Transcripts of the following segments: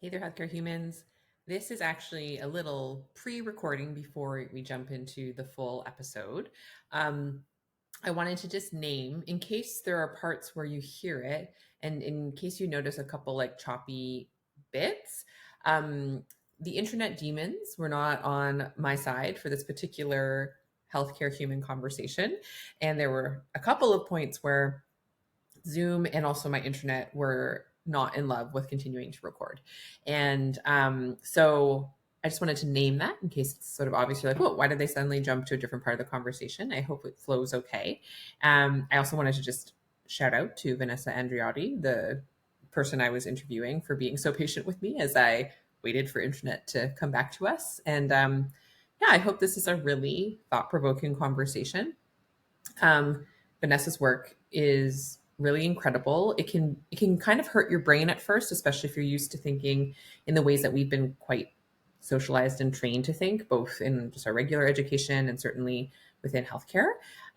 Hey there, healthcare humans. This is actually a little pre-recording before we jump into the full episode. Um, I wanted to just name, in case there are parts where you hear it, and in case you notice a couple like choppy bits, um, the internet demons were not on my side for this particular healthcare human conversation. And there were a couple of points where Zoom and also my internet were not in love with continuing to record. And so I just wanted to name that in case it's sort of obvious. You're like, oh, why did they suddenly jump to a different part of the conversation? I hope it flows okay. I also wanted to just shout out to Vanessa Andreotti, the person I was interviewing, for being so patient with me as I waited for internet to come back to us. And yeah, I hope this is a really thought provoking conversation. um, Vanessa's work is really incredible. It can kind of hurt your brain at first, especially if you're used to thinking in the ways that we've been quite socialized and trained to think, both in just our regular education and certainly within healthcare.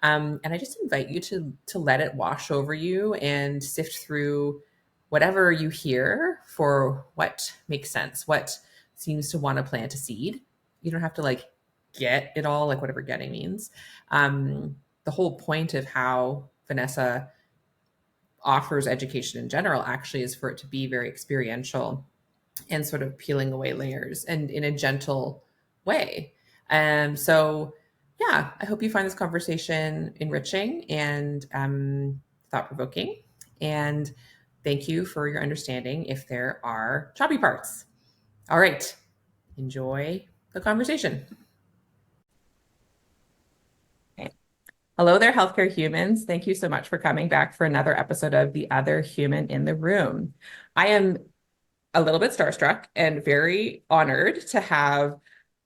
And I just invite you to let it wash over you and sift through whatever you hear for what makes sense, what seems to want to plant a seed. You don't have to like get it all, like whatever getting means. The whole point of how Vanessa offers education in general actually is for it to be very experiential and sort of peeling away layers and in a gentle way. So, yeah, I hope you find this conversation enriching and thought provoking. And thank you for your understanding if there are choppy parts. All right, enjoy the conversation. Okay. Hello there, healthcare humans. Thank you so much for coming back for another episode of The Other Human in the Room. I am a little bit starstruck and very honored to have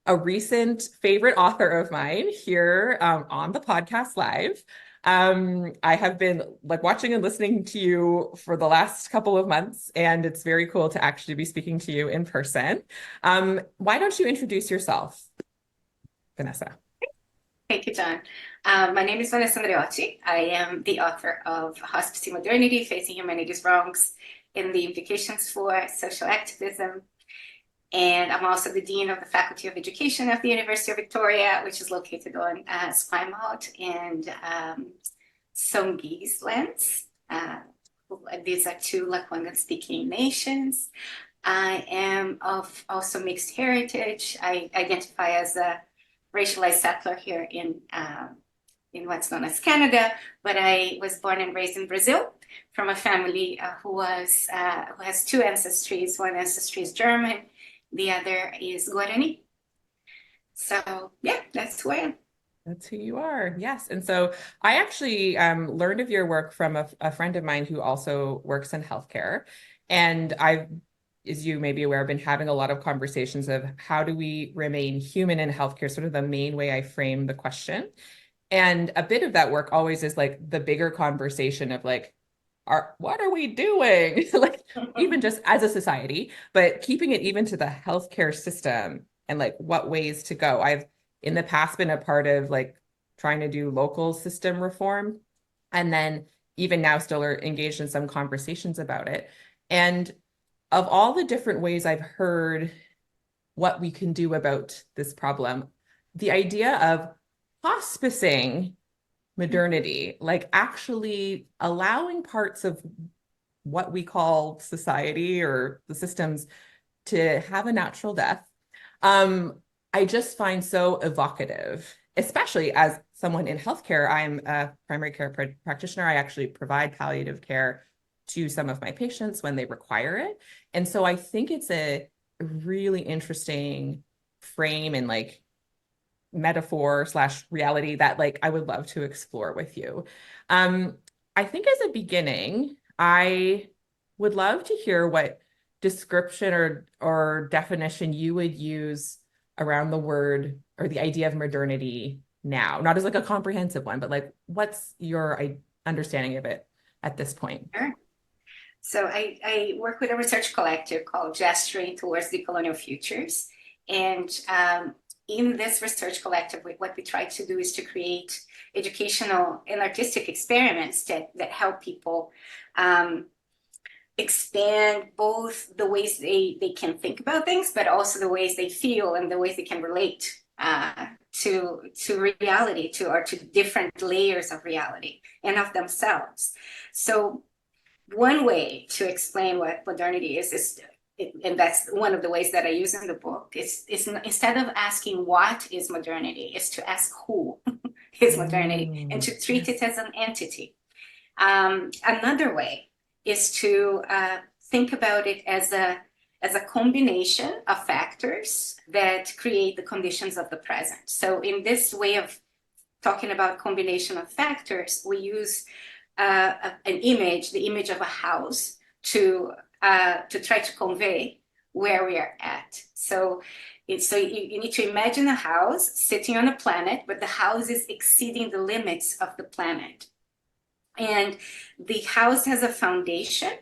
a recent favorite author of mine here on the podcast live. I have been like watching and listening to you for the last couple of months, and it's very cool to actually be speaking to you in person. Why don't you introduce yourself, Vanessa? Thank you, John. My name is Vanessa Andreotti. I am the author of Hospicing, Modernity, Facing Humanity's Wrongs and the Implications for Social Activism. And I'm also the Dean of the Faculty of Education of the University of Victoria, which is located on Plymouth and Songhees lands. These are two Lakwangan-speaking nations. I am of also mixed heritage. I identify as a racialized settler here in what's known as Canada, but I was born and raised in Brazil from a family who has two ancestries. One ancestry is German, the other is Guarani. So yeah, that's who I am. That's who you are. Yes. And so I actually learned of your work from a friend of mine who also works in healthcare. And I've, as you may be aware, I've been having a lot of conversations of how do we remain human in healthcare, sort of the main way I frame the question. And a bit of that work always is like the bigger conversation of like, what are we doing? Like even just as a society, but keeping it even to the healthcare system and like what ways to go. I've in the past been a part of like trying to do local system reform, and then even now still are engaged in some conversations about it. And of all the different ways I've heard what we can do about this problem, the idea of hospicing modernity, like actually allowing parts of what we call society or the systems to have a natural death, um, I just find so evocative, especially as someone in healthcare. I'm a primary care practitioner. I actually provide palliative care to some of my patients when they require it. And so I think it's a really interesting frame and like metaphor slash reality that like I would love to explore with you. Um, I think as a beginning, I would love to hear what description or definition you would use around the word or the idea of modernity now, not as like a comprehensive one, but like what's your understanding of it at this point? Sure. So I work with a research collective called Gesturing Towards Decolonial Futures. And in this research collective, what we try to do is to create educational and artistic experiments that help people um, expand both the ways they can think about things, but also the ways they feel and the ways they can relate to reality, or to different layers of reality and of themselves. So one way to explain what modernity is, and that's one of the ways that I use in the book, is instead of asking what is modernity, is to ask who is modernity, and to treat it as an entity. Another way is to think about it as a combination of factors that create the conditions of the present. So in this way of talking about combination of factors, we use an image, the image of a house, to try to convey where we are at. So you need to imagine a house sitting on a planet, but the house is exceeding the limits of the planet. And the house has a foundation,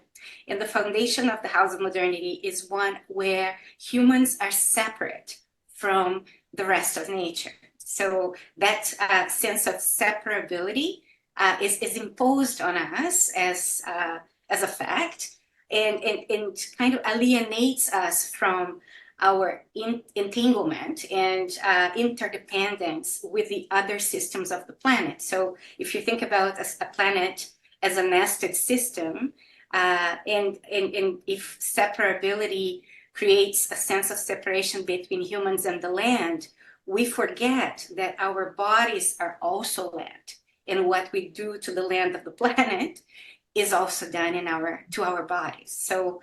and the foundation of the house of modernity is one where humans are separate from the rest of nature. So that sense of separability is imposed on us as a fact, and kind of alienates us from our entanglement and interdependence with the other systems of the planet. So if you think about a planet as a nested system, and if separability creates a sense of separation between humans and the land, we forget that our bodies are also land, and what we do to the land of the planet is also done to our bodies. So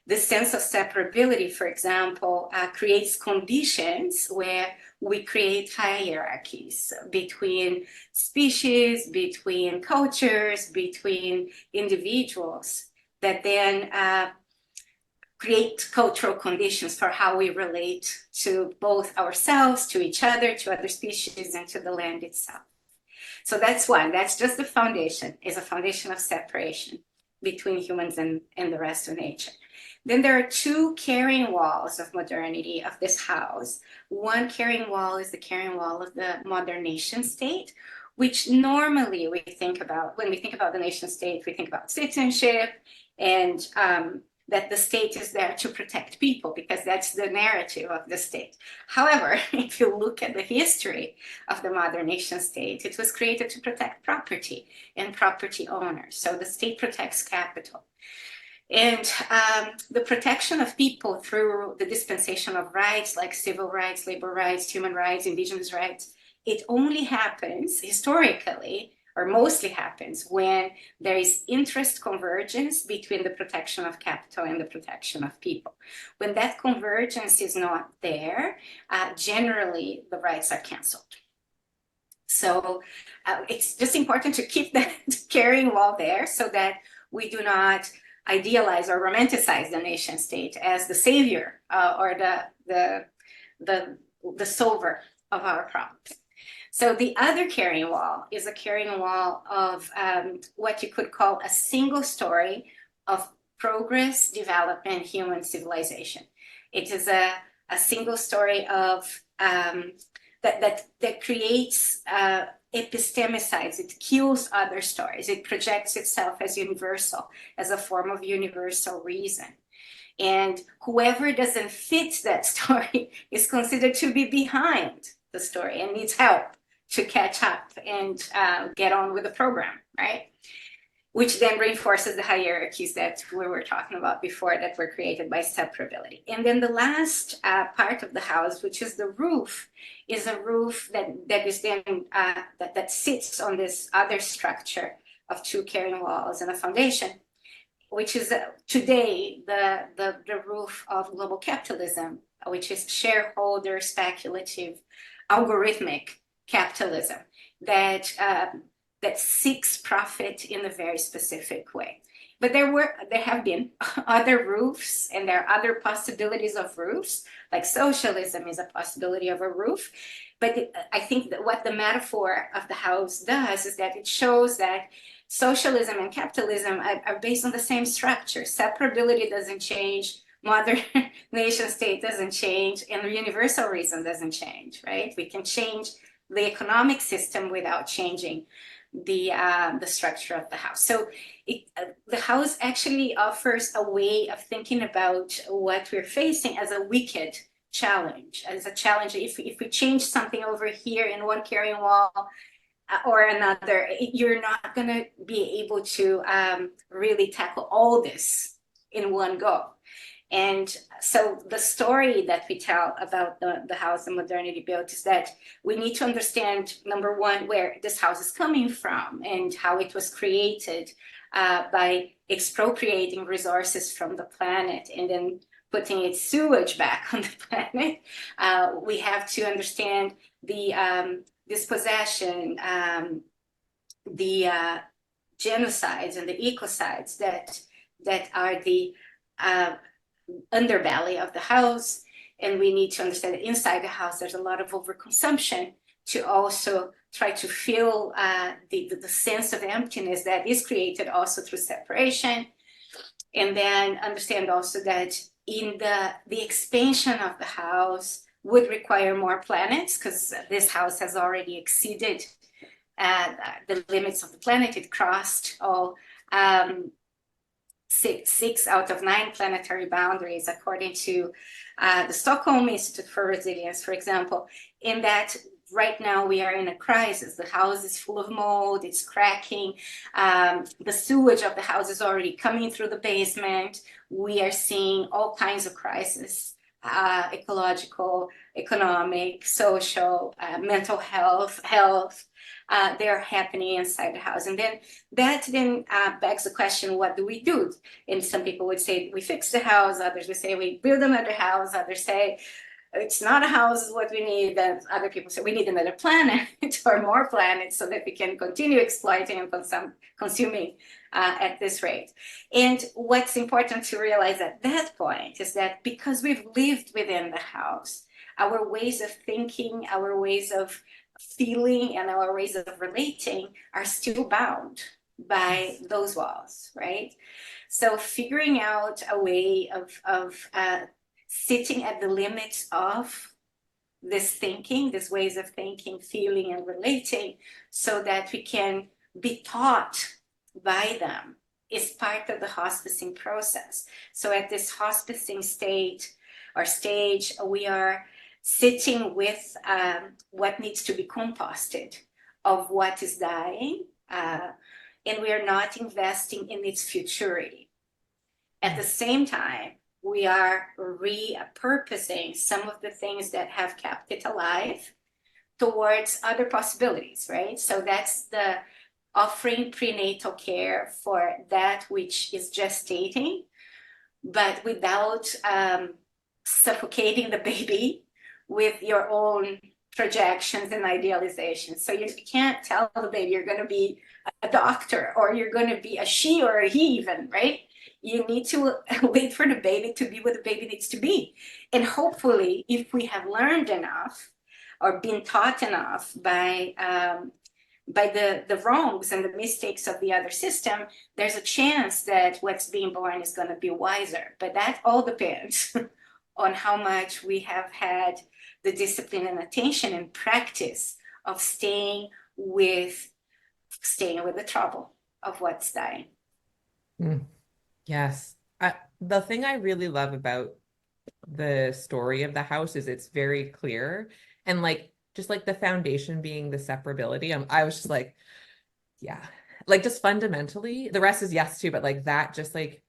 this sense of separability, for example, creates conditions where we create hierarchies between species, between cultures, between individuals, that then create cultural conditions for how we relate to both ourselves, to each other, to other species, and to the land itself. So that's one. That's just the foundation, is a foundation of separation between humans and the rest of nature. Then there are two carrying walls of modernity of this house. One carrying wall is the carrying wall of the modern nation state, which normally we think about, when we think about the nation state, we think about citizenship, and that the state is there to protect people, because that's the narrative of the state. However, if you look at the history of the modern nation state, it was created to protect property and property owners. So the state protects capital. And the protection of people through the dispensation of rights, like civil rights, labor rights, human rights, indigenous rights, it only happens historically, or mostly happens, when there is interest convergence between the protection of capital and the protection of people. When that convergence is not there, generally the rights are canceled. So it's just important to keep that carrying wall there, so that we do not idealize or romanticize the nation state as the savior or the solver of our problems. So the other carrying wall is a carrying wall of what you could call a single story of progress, development, human civilization. It is a single story of that creates epistemicides. It kills other stories. It projects itself as universal, as a form of universal reason. And whoever doesn't fit that story is considered to be behind the story and needs help to catch up and get on with the program, right? Which then reinforces the hierarchies that we were talking about before, that were created by separability. And then the last part of the house, which is the roof, is a roof that is then that sits on this other structure of two carrying walls and a foundation, which is today the roof of global capitalism, which is shareholder, speculative, algorithmic capitalism that seeks profit in a very specific way. But there have been other roofs, and there are other possibilities of roofs, like socialism is a possibility of a roof. But I think that what the metaphor of the house does is that it shows that socialism and capitalism are based on the same structure. Separability doesn't change, modern nation state doesn't change, and the universal reason doesn't change, right? We can change the economic system without changing the structure of the house. So the house actually offers a way of thinking about what we're facing as a wicked challenge, as a challenge. If we change something over here in one carrying wall or another, you're not going to be able to really tackle all this in one go. And so the story that we tell about the house that Modernity built is that we need to understand, number one, where this house is coming from and how it was created by expropriating resources from the planet and then putting its sewage back on the planet. We have to understand the dispossession, the genocides and the ecocides that are the underbelly of the house. And we need to understand that inside the house there's a lot of overconsumption to also try to fill the sense of emptiness that is created also through separation. And then understand also that in the expansion of the house would require more planets, because this house has already exceeded the limits of the planet. It crossed all six out of 9 planetary boundaries, according to the Stockholm Institute for Resilience, for example, in that right now we are in a crisis. The house is full of mold, it's cracking. The sewage of the house is already coming through the basement. We are seeing all kinds of crises, ecological, economic, social, mental health. They're happening inside the house. And then that begs the question, what do we do? And some people would say we fix the house, others would say we build another house, others say it's not a house is what we need, and other people say we need another planet or more planets so that we can continue exploiting and consuming at this rate. And what's important to realize at that point is that because we've lived within the house, our ways of thinking, our ways of feeling, and our ways of relating are still bound by those walls, right? So figuring out a way of sitting at the limits of this thinking, these ways of thinking, feeling, and relating, so that we can be taught by them is part of the hospicing process. So at this hospicing stage, we are sitting with what needs to be composted of what is dying, and we are not investing in its futurity. At the same time, we are repurposing some of the things that have kept it alive towards other possibilities, right? So that's the offering prenatal care for that which is gestating, but without suffocating the baby with your own projections and idealizations. So you can't tell the baby you're going to be a doctor or you're going to be a she or a he even, right? You need to wait for the baby to be what the baby needs to be. And hopefully, if we have learned enough or been taught enough by the wrongs and the mistakes of the other system, there's a chance that what's being born is going to be wiser. But that all depends on how much we have had the discipline and attention and practice of staying with the trouble of what's dying. Mm. Yes. The thing I really love about the story of the house is it's very clear, and like just like the foundation being the separability. I was just like, yeah, like just fundamentally, the rest is yes too, but like that, just like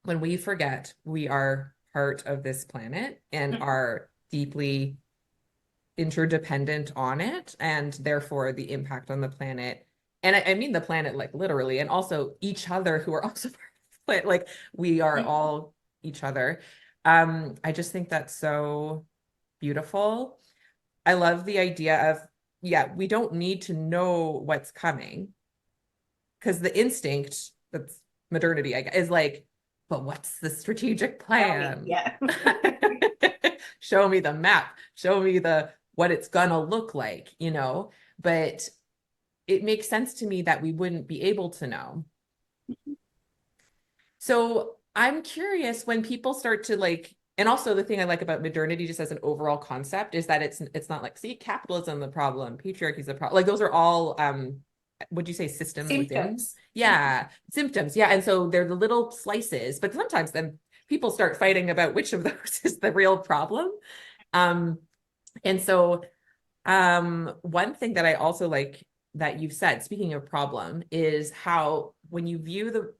when we forget we are part of this planet and are deeply interdependent on it, and therefore the impact on the planet. And I mean the planet like literally, and also each other who are also part of the planet. Like we are all each other. I just think that's so beautiful. I love the idea of, yeah, we don't need to know what's coming, because the instinct, that's modernity, I guess, is like, but what's the strategic plan? Yeah. Show me the map, show me what it's gonna look like, but it makes sense to me that we wouldn't be able to know. So I'm curious, when people start to like, and also the thing I like about modernity just as an overall concept is that it's not like, see, capitalism the problem, patriarchy is the problem. Like those are all would you say systems within? Symptoms. Mhm. Yeah, symptoms. Yeah. And so they're the little slices, but sometimes then people start fighting about which of those is the real problem. Um, and so one thing that I also like that you've said, speaking of problem, is how when you view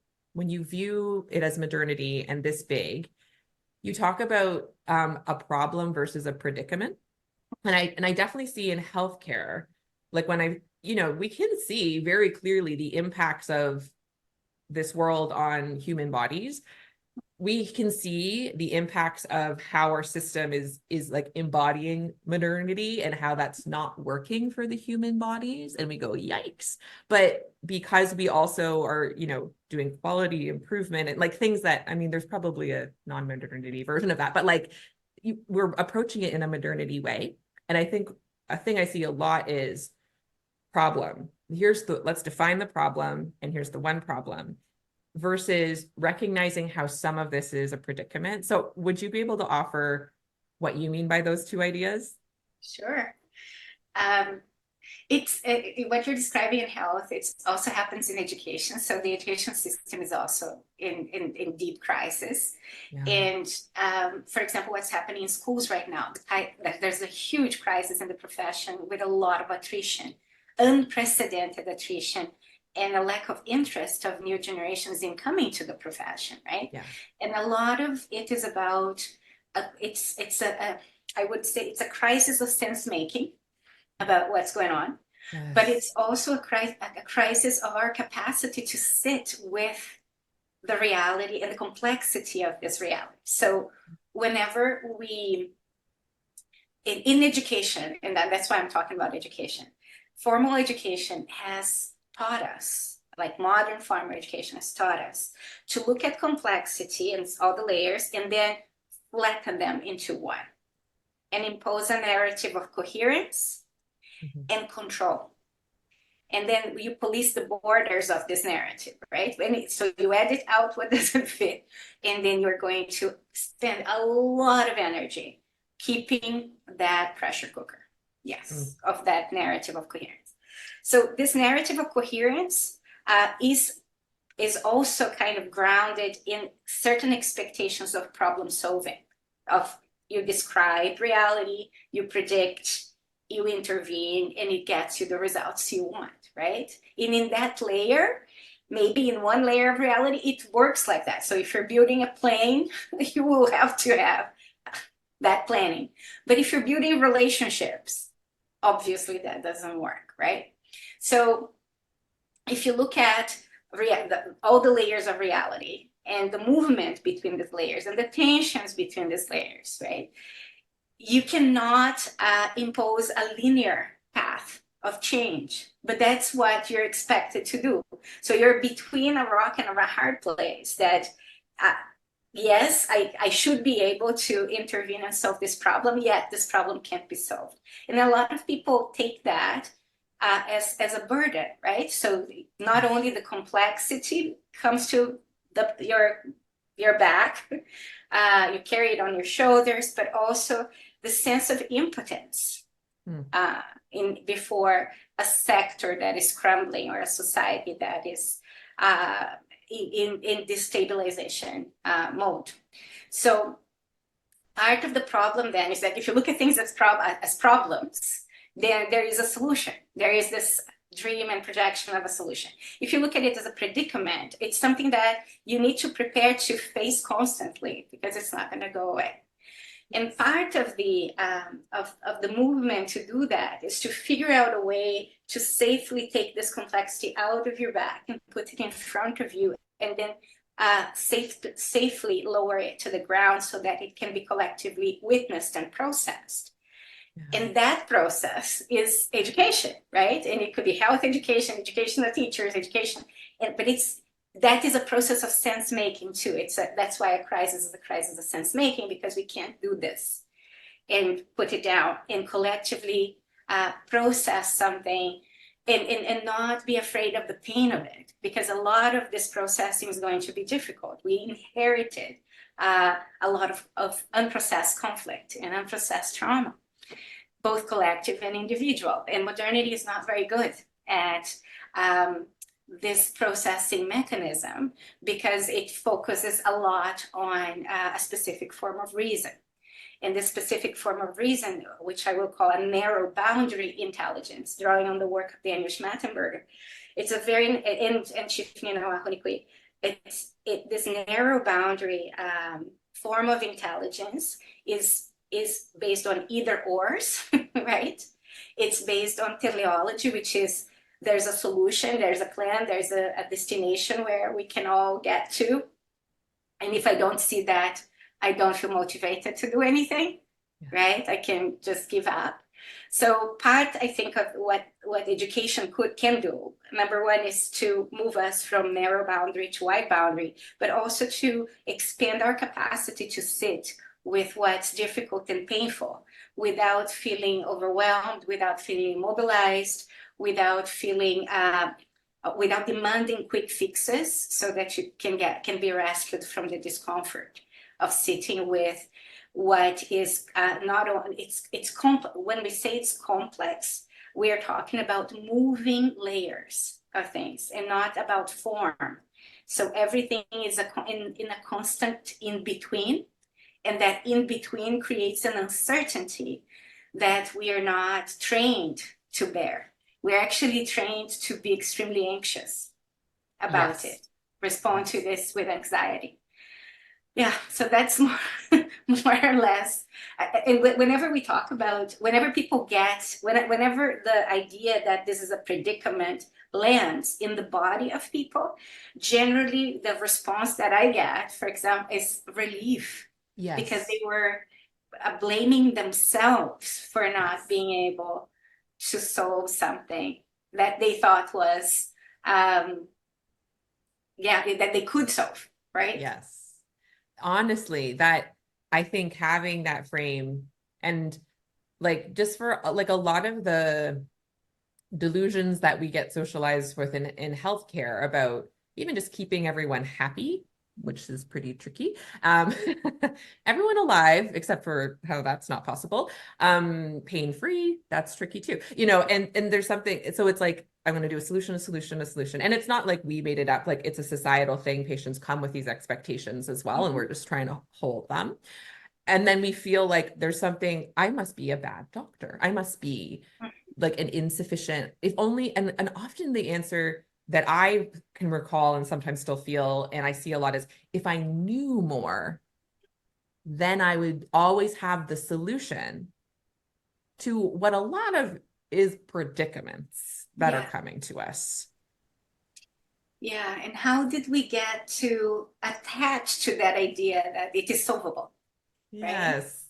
it as modernity and this big, you talk about a problem versus a predicament. And I definitely see in healthcare, like when we can see very clearly the impacts of this world on human bodies. We can see the impacts of how our system is like embodying modernity and how that's not working for the human bodies, and we go yikes. But because we also are doing quality improvement and like things that, I mean, there's probably a non-modernity version of that, but like we're approaching it in a modernity way. And I think a thing I see a lot is problem. Let's define the problem, and here's the one problem, versus recognizing how some of this is a predicament. So would you be able to offer what you mean by those two ideas? Sure. Um, it's what you're describing in health. It also happens in education. So the education system is also in deep crisis. Yeah. And for example, what's happening in schools right now, there's a huge crisis in the profession with a lot of attrition, unprecedented attrition, and a lack of interest of new generations in coming to the profession, right? Yeah. And a lot of it is about I would say it's a crisis of sense making about what's going on, but Yes. it's also a crisis of our capacity to sit with the reality and the complexity of this reality. So whenever in education, and that's why I'm talking about education, formal education has taught us, like modern formal education has taught us, to look at complexity and all the layers and then flatten them into one and impose a narrative of coherence Mhm. and control. And then you police the borders of this narrative, right? So you edit out what doesn't fit, and then you're going to spend a lot of energy keeping that pressure cooker, Mm. yes, of that narrative of coherence. So this narrative of coherence is also kind of grounded in certain expectations of problem solving, of you describe reality, you predict, you intervene, and it gets you the results you want, right? And in that layer, maybe in one layer of reality, it works like that. So if you're building a plane, you will have to have that planning. But if you're building relationships, obviously that doesn't work, right? So if you look at all the layers of reality and the movement between these layers and the tensions between these layers, right? You cannot impose a linear path of change, but that's what you're expected to do. So you're between a rock and a hard place that, uh, yes, I should be able to intervene and solve this problem, yet this problem can't be solved. And a lot of people take that as a burden, right? So not only the complexity comes to your back, you carry it on your shoulders, but also the sense of impotence Mm. before a sector that is crumbling or a society that is in destabilization mode. So part of the problem then is that if you look at things as problems, then there is a solution. There is this dream and projection of a solution. If you look at it as a predicament, it's something that you need to prepare to face constantly because it's not going to go away. And part of the movement to do that is to figure out a way to safely take this complexity out of your back and put it in front of you, and then safely lower it to the ground so that it can be collectively witnessed and processed. Yeah. And that process is education, right? And it could be health education, education of teachers, education, but that is a process of sense making too. That's why a crisis is a crisis of sense making, because we can't do this and put it down and collectively process something and not be afraid of the pain of it, because a lot of this processing is going to be difficult. We inherited a lot of unprocessed conflict and unprocessed trauma, both collective and individual. And modernity is not very good at this processing mechanism because it focuses a lot on a specific form of reason. And this specific form of reason, which I will call a narrow boundary intelligence, drawing on the work of Daniel Schmattenberger, it's a very, and this narrow boundary form of intelligence is based on either ors, right? It's based on teleology, which is there's a solution, there's a plan, there's a destination where we can all get to. And if I don't see that, I don't feel motivated to do anything, right? I can just give up. So part, I think, of what education can do, number one, is to move us from narrow boundary to wide boundary, but also to expand our capacity to sit with what's difficult and painful without feeling overwhelmed, without feeling immobilized, without feeling without demanding quick fixes so that you can be rescued from the discomfort of sitting with what is not only it's complex. When we say it's complex, we are talking about moving layers of things and not about form. So everything is in a constant in between, and that in between creates an uncertainty that we are not trained to bear. We're actually trained to be extremely anxious about it, respond to this with anxiety. Yeah, so that's more or less. And whenever we talk about, whenever the idea that this is a predicament lands in the body of people, generally the response that I get, for example, is relief. Yes. Because they were blaming themselves for not being able to solve something that they thought was, that they could solve, right? Yes. Honestly, that I think having that frame, and like just for like a lot of the delusions that we get socialized with in healthcare about even just keeping everyone happy, which is pretty tricky. Everyone alive, except for how that's not possible. Pain-free, that's tricky too. And there's something, so it's like, I'm going to do a solution, a solution, a solution. And it's not like we made it up, like it's a societal thing. Patients come with these expectations as well, and we're just trying to hold them. And then we feel like there's something, I must be a bad doctor. I must be like an insufficient, if only, and often the answer that I can recall and sometimes still feel, and I see a lot, is if I knew more, then I would always have the solution to what a lot of is predicaments that are coming to us. Yeah, and how did we get to attach to that idea that it is solvable? Yes.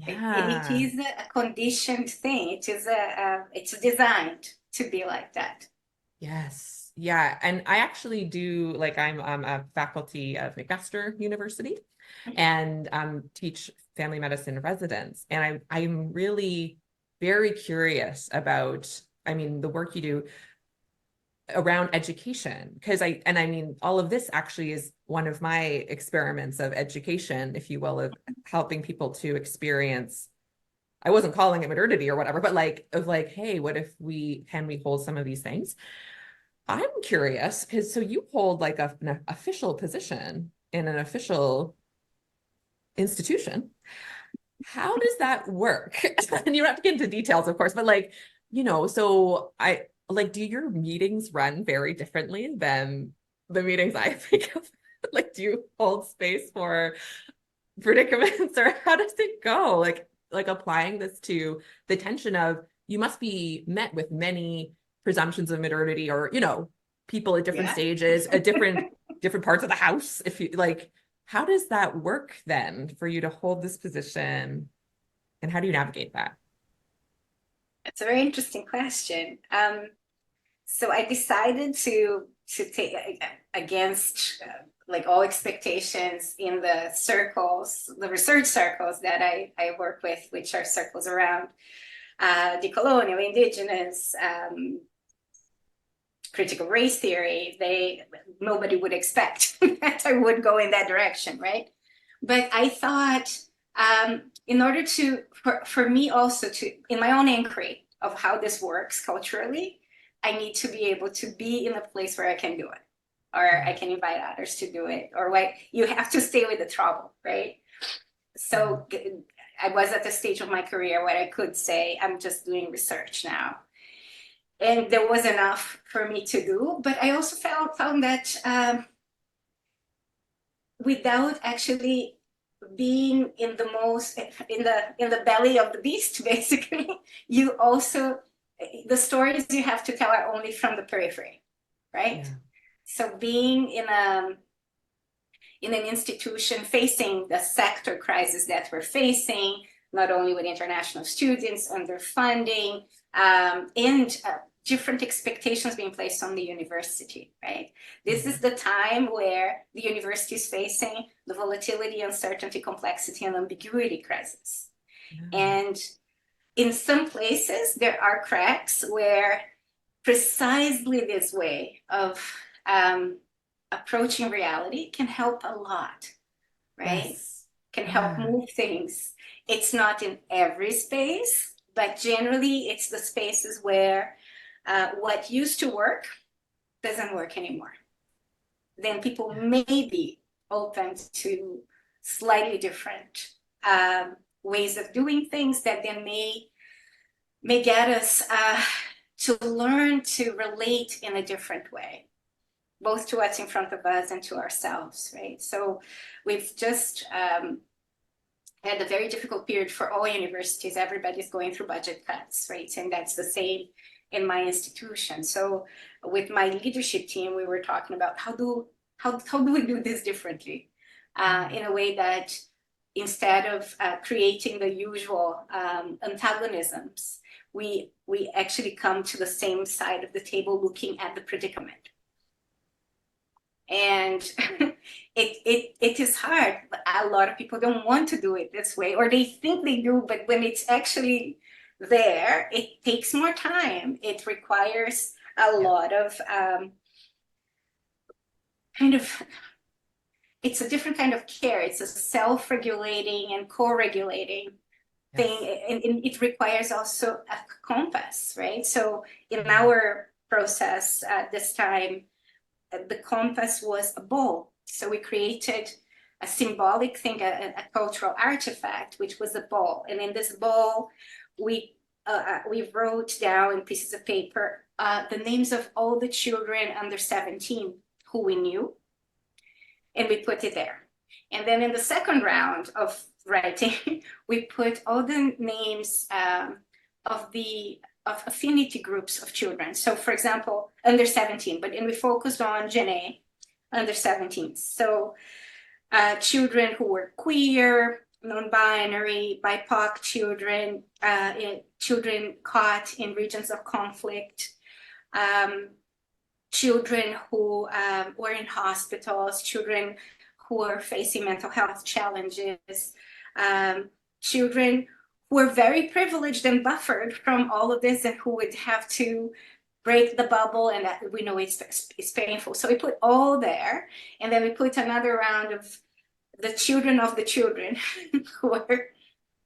Right? And it is a conditioned thing. It's designed to be like that. Yes. Yeah. And I actually do, like, I'm a faculty of McMaster University and teach family medicine residents. And I'm really very curious about, I mean, the work you do around education, because I mean, all of this actually is one of my experiments of education, if you will, of helping people to experience, I wasn't calling it modernity or whatever, but like, of like, hey, what if can we hold some of these things? I'm curious because so you hold like an official position in an official institution. How does that work? And you don't have to get into details, of course, but like, so I like, do your meetings run very differently than the meetings I think of? Like, do you hold space for predicaments, or how does it go? Like applying this to the tension of you must be met with many presumptions of modernity, or people at different stages, at different parts of the house. If you like, how does that work then for you to hold this position, and how do you navigate that? It's a very interesting question. So I decided to take against like all expectations in the research circles that I work with, which are circles around decolonial, indigenous, critical race theory. Nobody would expect that I would go in that direction, right? But I thought, in order for me also to, in my own inquiry of how this works culturally, I need to be able to be in a place where I can do it, or I can invite others to do it, or what you have to stay with the trouble, right? So I was at the stage of my career where I could say, I'm just doing research now. And there was enough for me to do, but I also found that without actually being in the belly of the beast, basically, you also, the stories you have to tell are only from the periphery, right? Yeah. So being in an institution facing the sector crisis that we're facing, not only with international students, underfunding, and different expectations being placed on the university, right? This is the time where the university is facing the volatility, uncertainty, complexity, and ambiguity crisis. Yeah. And in some places, there are cracks where precisely this way of approaching reality can help a lot, right? Yes. Can help Yeah. move things. It's not in every space, but generally it's the spaces where what used to work doesn't work anymore. Then people may be open to slightly different ways of doing things that then may get us to learn to relate in a different way, both to what's in front of us and to ourselves, right? So we've just had a very difficult period for all universities. Everybody's going through budget cuts, right? And that's the same in my institution. So with my leadership team, we were talking about how do we do this differently in a way that instead of creating the usual antagonisms, we actually come to the same side of the table looking at the predicament. And it is hard. A lot of people don't want to do it this way, or they think they do, but when it's actually there, it takes more time. It requires a lot of it's a different kind of care. It's a self-regulating and co-regulating thing, and it requires also a compass, right? So in our process this time, the compass was a bowl. So we created a symbolic thing, a cultural artifact, which was a bowl. And in this bowl, we wrote down in pieces of paper the names of all the children under 17 who we knew, and we put it there. And then in the second round of writing, we put all the names of affinity groups of children. So for example, under 17, but and we focused on Janae, under 17. So children who were queer, non-binary, BIPOC children, children caught in regions of conflict, children who were in hospitals, children who were facing mental health challenges, children who were very privileged and buffered from all of this and who would have to break the bubble, and that we know it's painful. So we put all there, and then we put another round of the children who were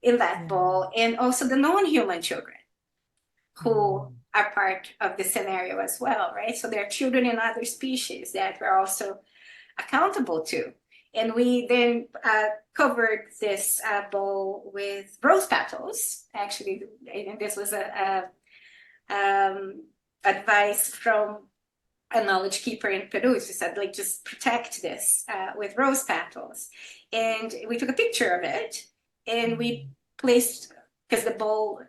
in that bowl, and also the non-human children who are part of the scenario as well, right? So there are children in other species that we're also accountable to. And we then covered this bowl with rose petals. Actually, and this was advice from a knowledge keeper in Peru. She said, like, just protect this with rose petals. And we took a picture of it, and we placed, because the bowl,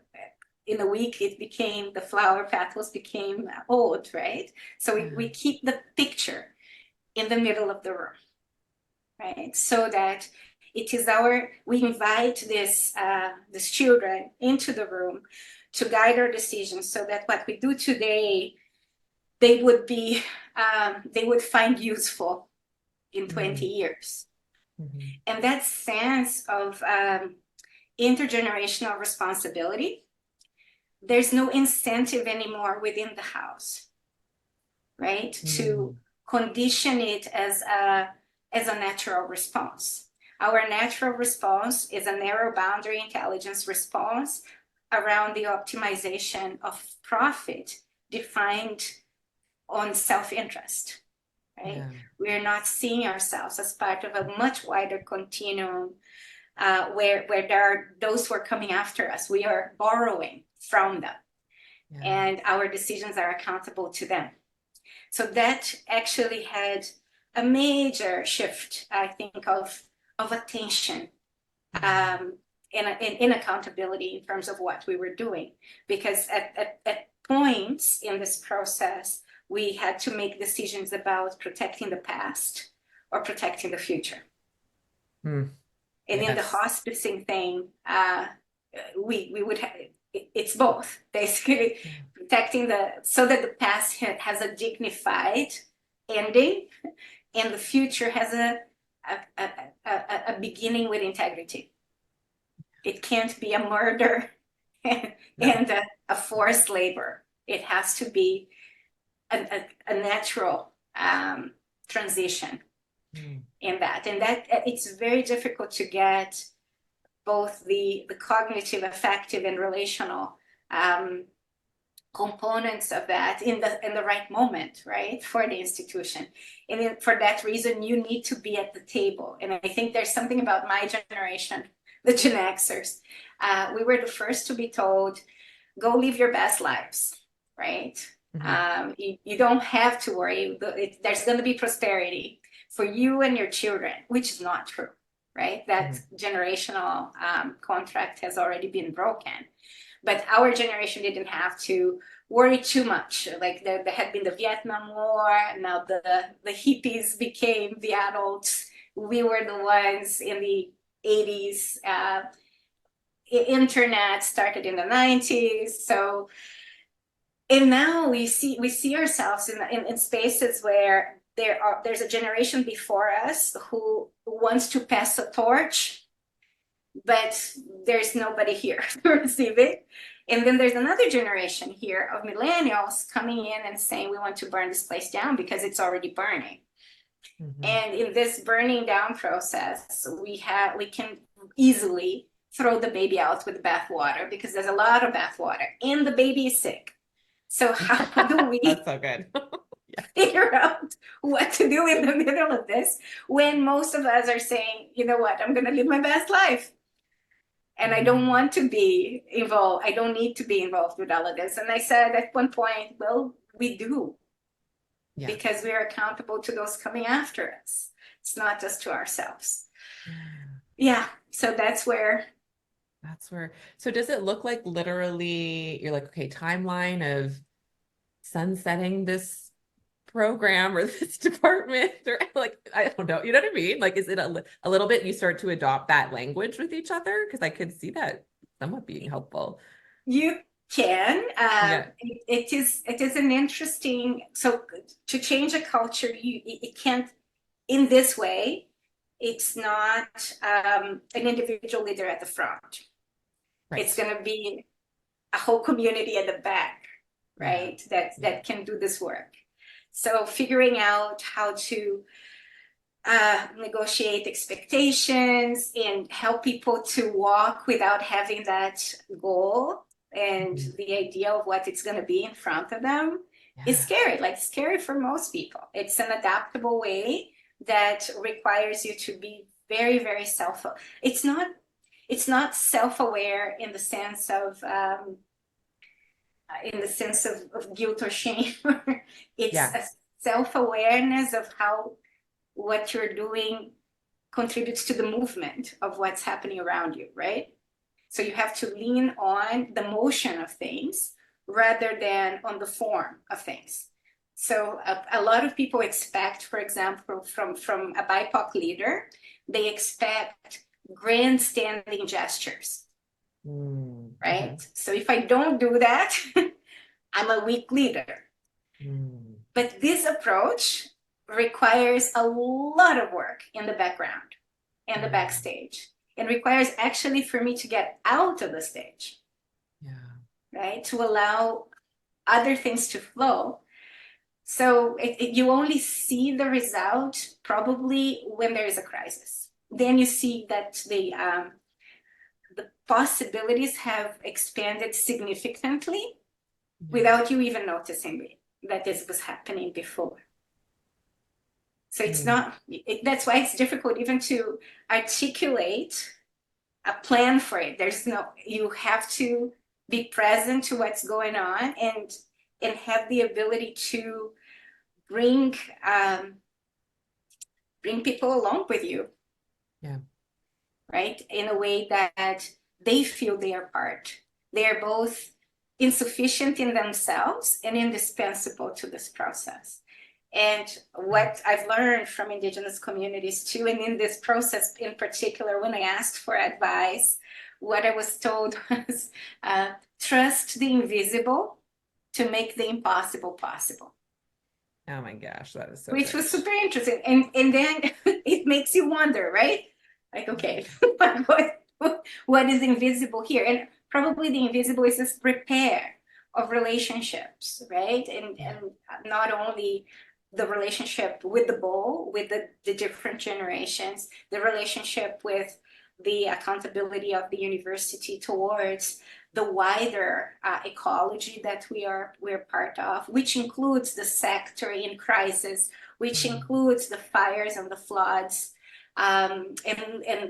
in a week, the flower petals became old, right? So we keep the picture in the middle of the room, right? So that it is we invite these children into the room to guide our decisions, so that what we do today, they would find useful in 20 years. And that sense of intergenerational responsibility, there's no incentive anymore within the house, right? To condition it as a natural response. Our natural response is a narrow boundary intelligence response around the optimization of profit defined on self-interest, right? Yeah. We are not seeing ourselves as part of a much wider continuum where there are those who are coming after us. We are borrowing from them, Yeah. and our decisions are accountable to them. So that actually had a major shift, I think, of attention Mm. in accountability in terms of what we were doing. Because at points in this process, we had to make decisions about protecting the past or protecting the future. Mm. And in the Yes. hospicing thing, we would have, it's both, basically Yeah. protecting so that the past has a dignified ending and the future has a beginning with integrity. It can't be a murder and No. a forced labor. It has to be a natural transition Mm. in that. And that it's very difficult to get both the cognitive, affective, and relational components of that in the right moment, right, for the institution. And for that reason, you need to be at the table. And I think there's something about my generation, the Gen Xers. We were the first to be told, go live your best lives, right? Mm-hmm. You don't have to worry. There's going to be prosperity for you and your children, which is not true, right? That Mm-hmm. generational contract has already been broken. But our generation didn't have to worry too much. Like there had been the Vietnam War, now the hippies became the adults. We were the ones in the 80s. Internet started in the 90s. So, and now we see ourselves in spaces where there's a generation before us who wants to pass a torch, but there's nobody here to receive it. And then there's another generation here of millennials coming in and saying, we want to burn this place down because it's already burning. Mm-hmm. And in this burning down process, we can easily throw the baby out with the bathwater because there's a lot of bathwater and the baby is sick. So how do That's we so good. Yeah. figure out what to do in the middle of this when most of us are saying, you know what, I'm going to live my best life? And I don't Mm. want to be involved. I don't need to be involved with all of this. And I said at one point, well, we do, Yeah. because we are accountable to those coming after us. It's not just to ourselves. Yeah. Yeah. So that's where. That's where, so does it look like literally you're like, okay, timeline of sunsetting this program or this department or like, I don't know, you know what I mean? Like, is it a little bit you start to adopt that language with each other? Because I could see that somewhat being helpful. You can. Yeah. It is an interesting. So to change a culture, it can't in this way. It's not an individual leader at the front. It's Right. going to be a whole community at the back, Yeah. right? That Yeah. that can do this work. So figuring out how to negotiate expectations and help people to walk without having that goal and Mhm. the idea of what it's going to be in front of them is Yeah. scary, like scary for most people. It's an adaptable way that requires you to be very, very it's not self-aware in the sense of guilt or shame. It's Yeah. a self-awareness of how what you're doing contributes to the movement of what's happening around you, right? So you have to lean on the motion of things rather than on the form of things. So a lot of people expect, for example, from a BIPOC leader, they expect grandstanding gestures, Mm-hmm. right? So if I don't do that, I'm a weak leader. Mm. But this approach requires a lot of work in the background and the Yeah. backstage, and requires actually for me to get out of the stage, Yeah. right? To allow other things to flow. So you only see the result probably when there is a crisis. Then you see that the possibilities have expanded significantly, Yeah. without you even noticing that this was happening before. So it's Mm. not, that's why it's difficult even to articulate a plan for it. There's no, you have to be present to what's going on and have the ability to bring bring people along with you, Yeah. right? In a way that they feel they are part. They are both insufficient in themselves and indispensable to this process. And Mm. what I've learned from Indigenous communities too, and in this process in particular, when I asked for advice, what I was told was trust the invisible to make the impossible possible, Oh my gosh, that is so which was rich. super interesting. And then it makes you wonder, right? Like, okay, what is invisible here? And probably the invisible is this repair of relationships, right? Yeah. And not only the relationship with the bowl, with the different generations, the relationship with the accountability of the university towards the wider ecology that we're part of, which includes the sector in crisis, which Mm. includes the fires and the floods, and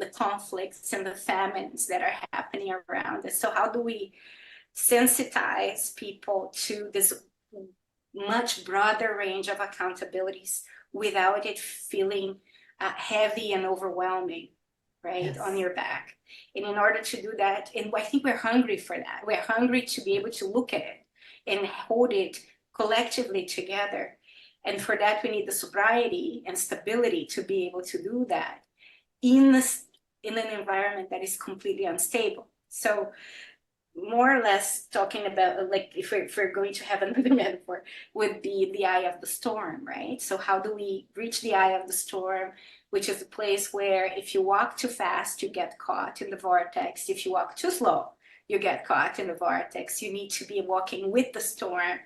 the conflicts and the famines that are happening around us. So how do we sensitize people to this much broader range of accountabilities without it feeling heavy and overwhelming, right, on Yes. your back? And in order to do that, and I think we're hungry for that. We're hungry to be able to look at it and hold it collectively together. And for that, we need the sobriety and stability to be able to do that in this in an environment that is completely unstable. So more or less talking about, like, if we're going to have another metaphor, would be the eye of the storm, right? So how do we reach the eye of the storm, which is a place where if you walk too fast, you get caught in the vortex. If you walk too slow, you get caught in the vortex. You need to be walking with the storm.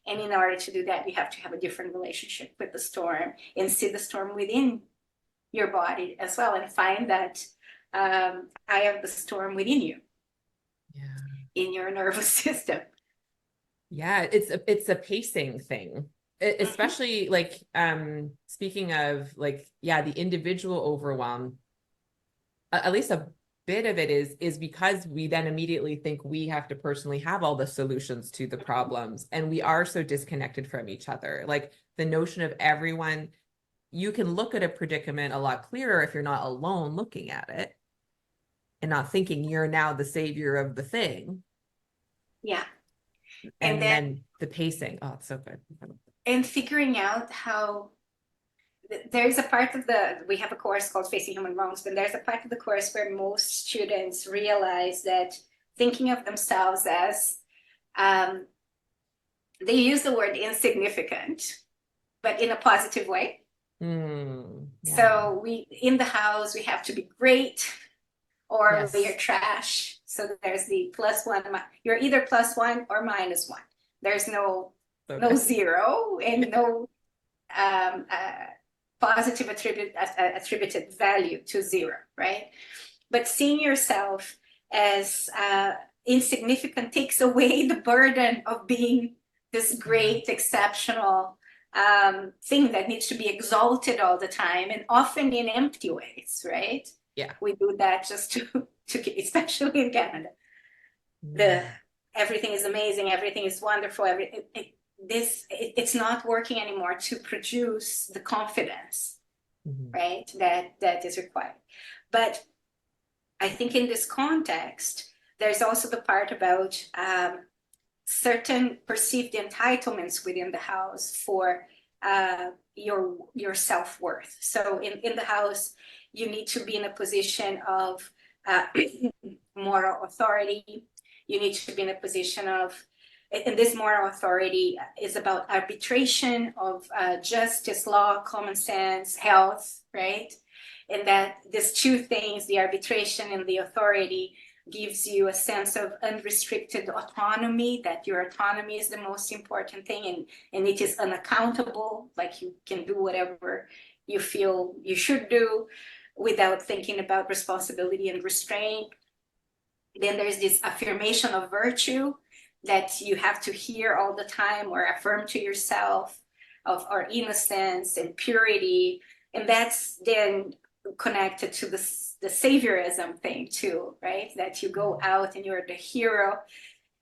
And in order to do that, you have to have a different relationship with the storm and see the storm within your body as well, and find that eye of the storm within you, Yeah. in your nervous system. Yeah, it's a pacing thing. Mhm. Especially like speaking of like yeah, the individual overwhelm, at least a bit of it is because we then immediately think we have to personally have all the solutions to the problems and we are so disconnected from each other. Like the notion of everyone, you can look at a predicament a lot clearer if you're not alone looking at it and not thinking you're now the savior of the thing. Yeah. And And then, then the pacing, oh, it's so good. and figuring out how there's a part of we have a course called Facing Human Wrongs, but there's a part of the course where most students realize that thinking of themselves as, um, they use the word insignificant, but in a positive way. Yeah. So in the house, we have to be great or we are Yes. trash. So there's the plus one, you're either plus one or minus one. There's So no good. zero and Yeah. no positive attributed value to zero, right? But seeing yourself as insignificant takes away the burden of being this Yeah. great, exceptional thing that needs to be exalted all the time, and often in empty ways, right? Yeah. We do that just to especially in Canada. The Mm. everything is amazing, everything is wonderful. It's not working anymore to produce the confidence, Mhm. right? That is required. But I think in this context, there's also the part about certain perceived entitlements within the house for your self-worth. So in the house, you need to be in a position of uh, moral authority. You need to be in a position of, and this moral authority is about arbitration of justice, law, common sense, health, right? And that these two things, the arbitration and the authority, gives you a sense of unrestricted autonomy, that your autonomy is the most important thing, and it is unaccountable, like you can do whatever you feel you should do without thinking about responsibility and restraint. Then there's this affirmation of virtue, that you have to hear all the time or affirm to yourself of our innocence and purity. And that's then connected to the saviorism thing too, right? That you go out and you're the hero.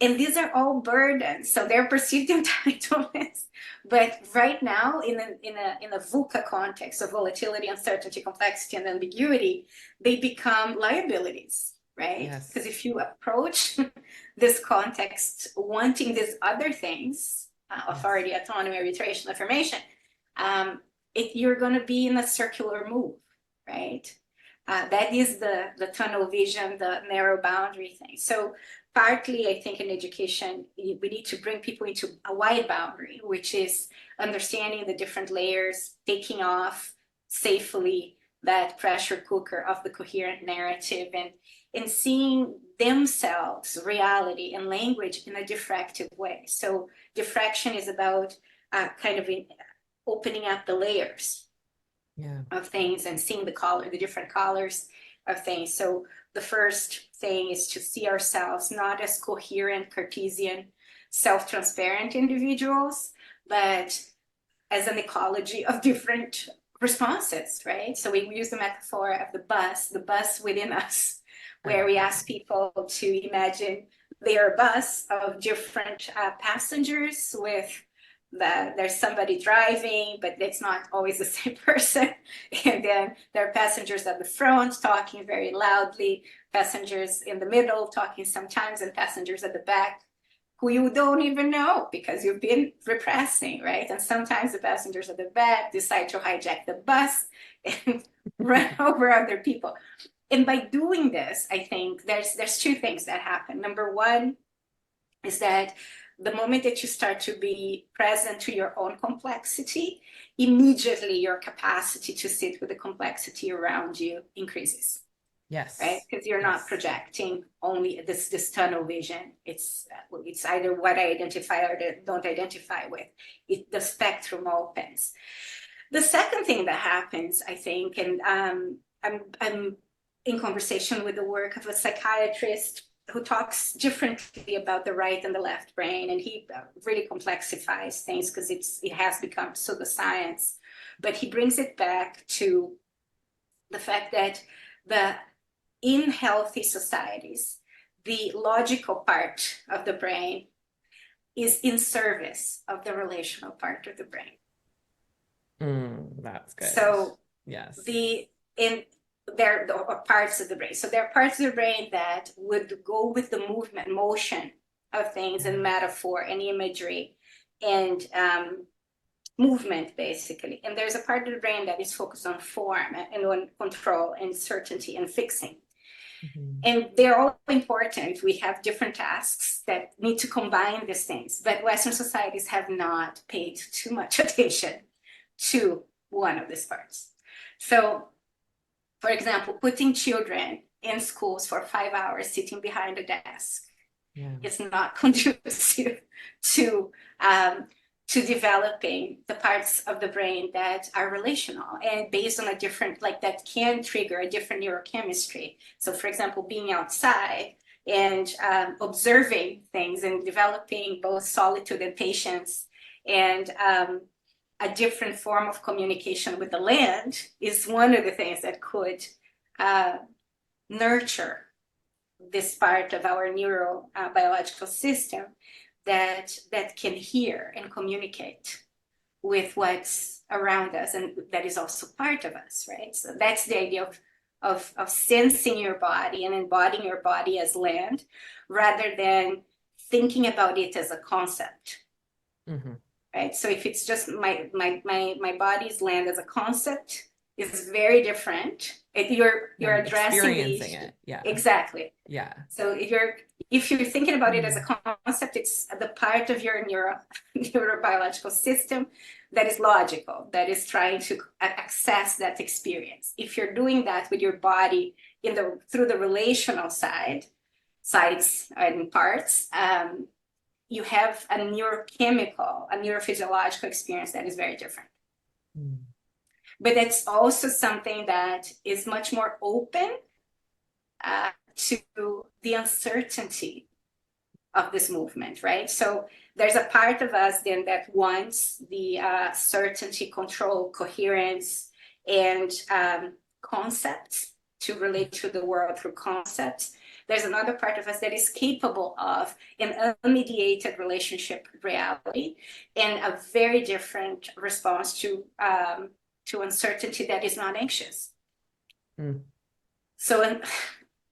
And these are all burdens. So they're perceived entitlements. But right now, in a VUCA context of volatility, uncertainty, complexity, and ambiguity, they become liabilities, right? Yes. Because if you approach this context wanting these other things, authority, autonomy, arbitration, affirmation, you're going to be in a circular move, right? That is the tunnel vision, the narrow boundary thing. So partly, I think in education, we need to bring people into a wide boundary, which is understanding the different layers, taking off safely that pressure cooker of the coherent narrative, and seeing themselves, reality, and language in a diffractive way. So diffraction is about kind of opening up the layers of things and seeing the different colors of things. So the first thing is to see ourselves not as coherent, Cartesian, self-transparent individuals, but as an ecology of different responses, right? So we use the metaphor of the bus within us, where we ask people to imagine they're a bus of different passengers with there's somebody driving, but it's not always the same person. And then there are passengers at the front talking very loudly, passengers in the middle talking sometimes, and passengers at the back who you don't even know because you've been repressing, right? And sometimes the passengers at the back decide to hijack the bus and run over other people. And by doing this, I think there's two things that happen. Number one is that the moment that you start to be present to your own complexity, immediately your capacity to sit with the complexity around you increases. Yes. Right? Because you're not projecting only this tunnel vision. It's either what I identify or don't identify with. The spectrum opens. The second thing that happens, I think, and I'm in conversation with the work of a psychiatrist who talks differently about the right and the left brain, and he really complexifies things because it has become pseudoscience, but he brings it back to the fact that in healthy societies, the logical part of the brain is in service of the relational part of the brain. That's good. So yes, there are parts of the brain. So there are parts of the brain that would go with the motion of things and metaphor and imagery and movement, basically. And there's a part of the brain that is focused on form and on control and certainty and fixing. And they're all important. We have different tasks that need to combine these things, but Western societies have not paid too much attention to one of these parts. So, for example, putting children in schools for 5 hours sitting behind a desk is not conducive to developing the parts of the brain that are relational and based on a different, that can trigger a different neurochemistry. So, for example, being outside and observing things and developing both solitude and patience and a different form of communication with the land is one of the things that could nurture this part of our neurobiological system that can hear and communicate with what's around us, and that is also part of us, right? So that's the idea of sensing your body and embodying your body as land, rather than thinking about it as a concept. Right? So if it's just my body's land as a concept, is very different. You're addressing it. Exactly. Yeah. So if you're thinking about it as a concept, it's the part of your neurobiological system that is logical, that is trying to access that experience. If you're doing that with your body through the relational sides and parts, you have a neurophysiological experience that is very different. But it's also something that is much more open to the uncertainty of this movement, right? So there's a part of us then that wants the certainty, control, coherence, and concepts to relate to the world through concepts. There's another part of us that is capable of an unmediated relationship with reality and a very different response to uncertainty that is not anxious. Mm. So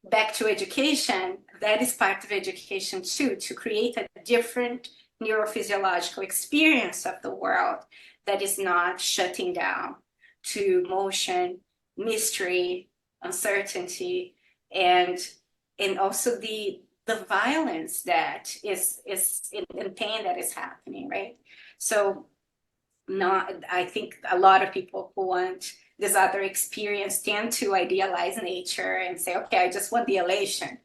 back to education, that is part of education too, to create a different neurophysiological experience of the world that is not shutting down to motion, mystery, uncertainty, and also the violence that is in pain that is happening, right? So I think a lot of people who want this other experience tend to idealize nature and say, okay, I just want the elation.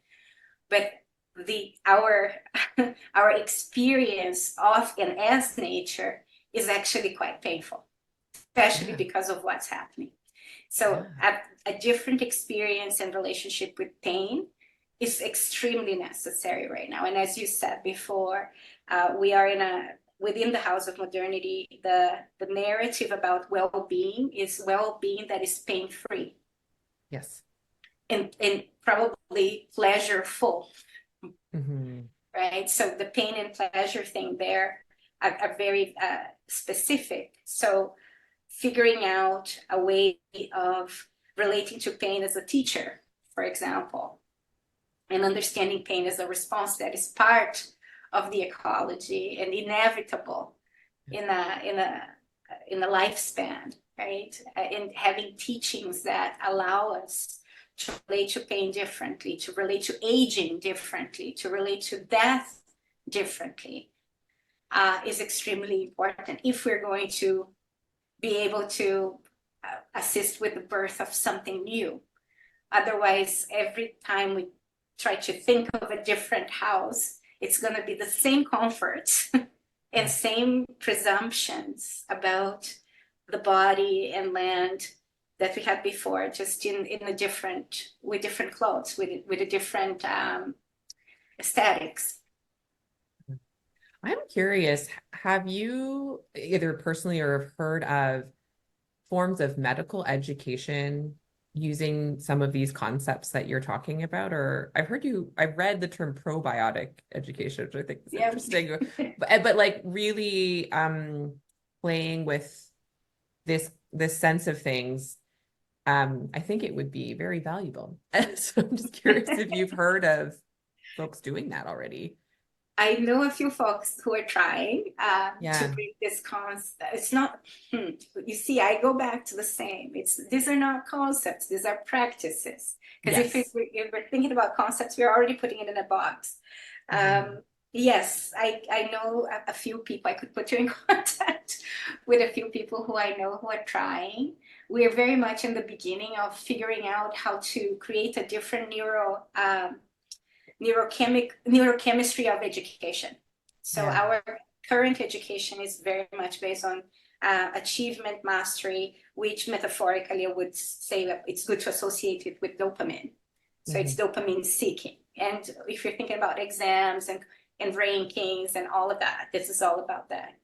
But our our experience of and as nature is actually quite painful, especially Yeah. because of what's happening. So Yeah. a different experience and relationship with pain is extremely necessary right now. And as you said before, we are within the House of Modernity, the narrative about well-being is well-being that is pain-free Yes. and probably pleasureful, Mm-hmm. right? So the pain and pleasure thing there are very specific. So figuring out a way of relating to pain as a teacher, for example, and understanding pain as a response that is part of the ecology and inevitable in a lifespan, right? And having teachings that allow us to relate to pain differently, to relate to aging differently, to relate to death differently, is extremely important if we're going to be able to assist with the birth of something new. Otherwise, every time we try to think of a different house, it's going to be the same comforts and same presumptions about the body and land that we had before, just in a different, with different clothes, with a different aesthetics. I'm curious, have you either personally or have heard of forms of medical education using some of these concepts that you're talking about? Or I've read the term probiotic education, which I think is Yeah. interesting, but like really playing with this sense of things, I think it would be very valuable. So I'm just curious if you've heard of folks doing that already. I know a few folks who are trying to Yeah. bring this concept. It's not, you see, I go back to the same. These are not concepts, these are practices. Because Yes. if we're thinking about concepts, we're already putting it in a box. Mhm. Yes, I know a few people. I could put you in contact with a few people who I know who are trying. We are very much in the beginning of figuring out how to create a different neurochemistry of education. So Yeah. our current education is very much based on achievement mastery, which metaphorically I would say that it's good to associate it with dopamine. So it's Mhm. dopamine seeking. And if you're thinking about exams and rankings and all of that, this is all about that.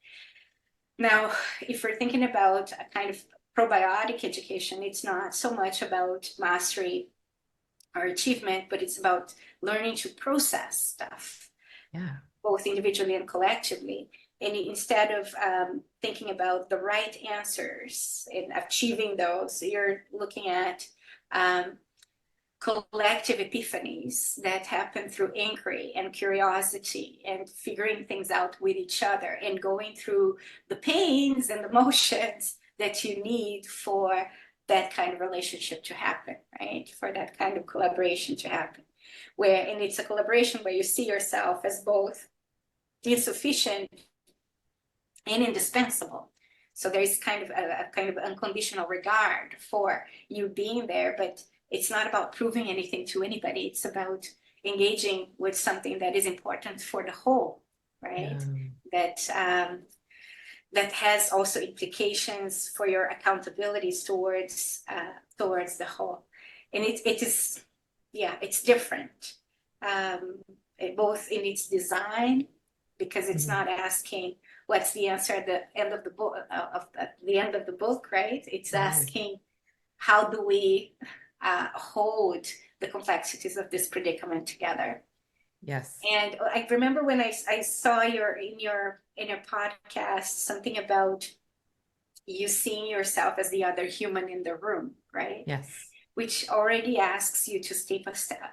Now, if we're thinking about a kind of probiotic education, it's not so much about mastery or achievement, but it's about learning to process stuff, Yeah. both individually and collectively. And instead of thinking about the right answers and achieving those, you're looking at collective epiphanies that happen through inquiry and curiosity and figuring things out with each other and going through the pains and the motions that you need for that kind of relationship to happen, right? For that kind of collaboration to happen. And it's a collaboration where you see yourself as both insufficient and indispensable. So there's kind of a kind of unconditional regard for you being there, but it's not about proving anything to anybody. It's about engaging with something that is important for the whole, right? Yeah. That has also implications for your accountabilities towards the whole, and it is, yeah, it's different. both in its design, because it's Mhm. not asking what's the answer at the end of the book, the end of the book, right? It's Right. asking how do we hold the complexities of this predicament together. Yes. And I remember when I saw in your podcast something about you seeing yourself as the other human in the room, right? Yes. Which already asks you to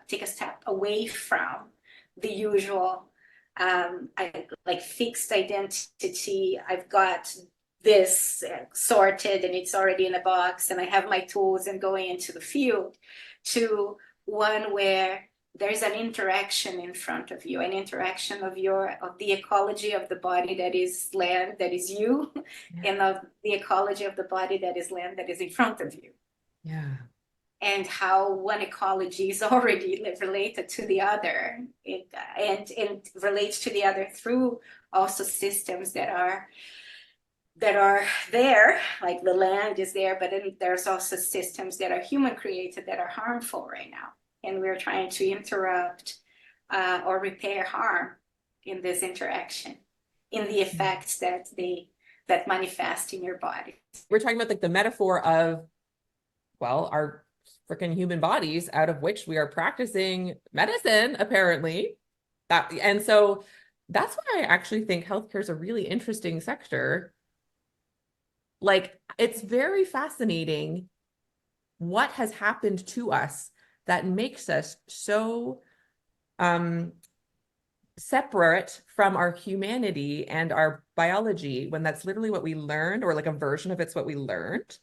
take a step away from the usual, like fixed identity. I've got this sorted and it's already in a box, and I have my tools and going into the field, to one where there's an interaction in front of you, an interaction of the ecology of the body that is land, that is you, Yeah. and of the ecology of the body that is land, that is in front of you, Yeah. and how one ecology is already related to the other, and relates to the other through also systems that are there, like the land is there, but then there's also systems that are human created that are harmful right now, and we're trying to interrupt or repair harm in this interaction, in the effects that manifest in your body. We're talking about like the metaphor of, well, our freaking human bodies out of which we are practicing medicine, apparently. And so that's why I actually think healthcare is a really interesting sector. Like, it's very fascinating what has happened to us that makes us so um separate from our humanity and our biology, when that's literally what we learned, or like a version of it's what we learned.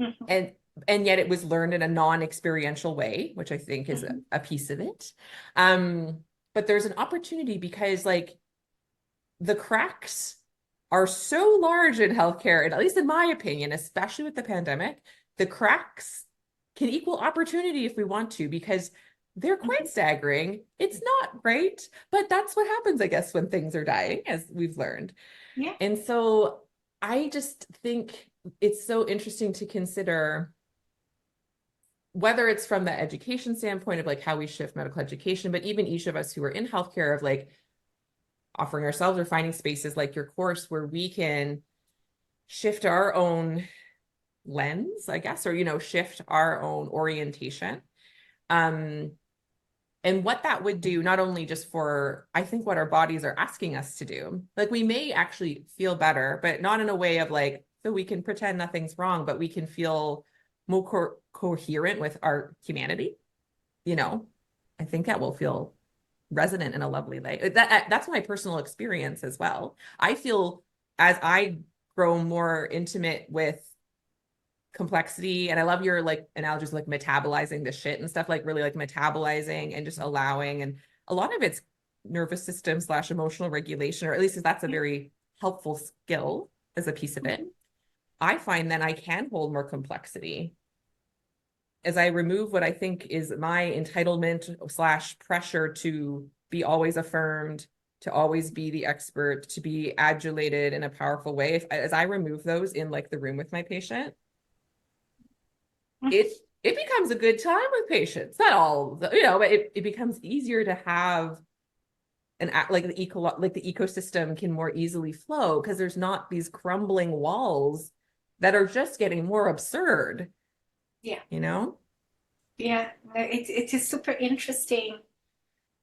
Mhm, and and yet it was learned in a non-experiential way, which I think is mhm, a piece of it. um but there's an opportunity, because like the cracks are so large in healthcare, and at least in my opinion, especially with the pandemic, the cracks can equal opportunity if we want to, because they're quite mhm. staggering. It's not great, but that's what happens, I guess, when things are dying, as we've learned. Yeah. And so I just think it's so interesting to consider, whether it's from the education standpoint of like how we shift medical education, but even each of us who are in healthcare, of like offering ourselves or finding spaces like your course where we can shift our own lens, I guess, or, shift our own orientation. Um, and what that would do, not only just for, I think, what our bodies are asking us to do. Like, we may actually feel better, but not in a way of like, so we can pretend nothing's wrong, but we can feel more coherent with our humanity. You know, I think that will feel resonant in a lovely way. That's my personal experience as well. I feel, as I grow more intimate with complexity, and I love your like analogies, like metabolizing the shit and stuff, like really like metabolizing and just allowing, and a lot of it's nervous system slash emotional regulation, or at least that's a very helpful skill as a piece of it. Mhm. I find that I can hold more complexity as I remove what I think is my entitlement slash pressure to be always affirmed, to always be the expert, to be adulated in a powerful way. As I remove those in like the room with my patient, it it becomes a good time with patients. Not all, but it becomes easier to have an like the ecosystem can more easily flow, because there's not these crumbling walls that are just getting more absurd, Yeah. you know? Yeah. No, it is super interesting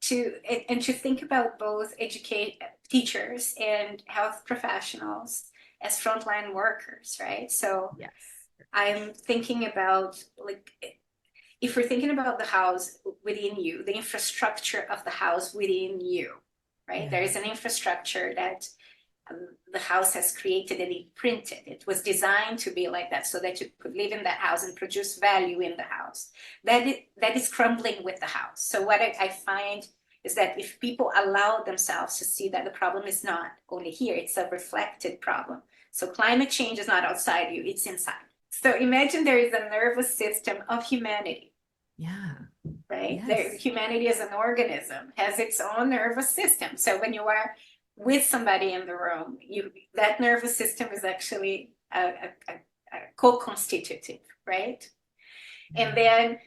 to think about both educate teachers and health professionals as frontline workers, right? So Yes. I'm thinking about, like, if we're thinking about the house within you, the infrastructure of the house within you, right? Yeah. There is an infrastructure that the house has created and imprinted. It was designed to be like that so that you could live in that house and produce value in the house. That is crumbling with the house. So what I find is that if people allow themselves to see that the problem is not only here, it's a reflected problem. So climate change is not outside you, it's inside. So imagine there is a nervous system of humanity, Yeah. right? There, Yes. humanity as an organism has its own nervous system. So when you are with somebody in the room, that nervous system is actually a co-constitutive, right? Yeah. And then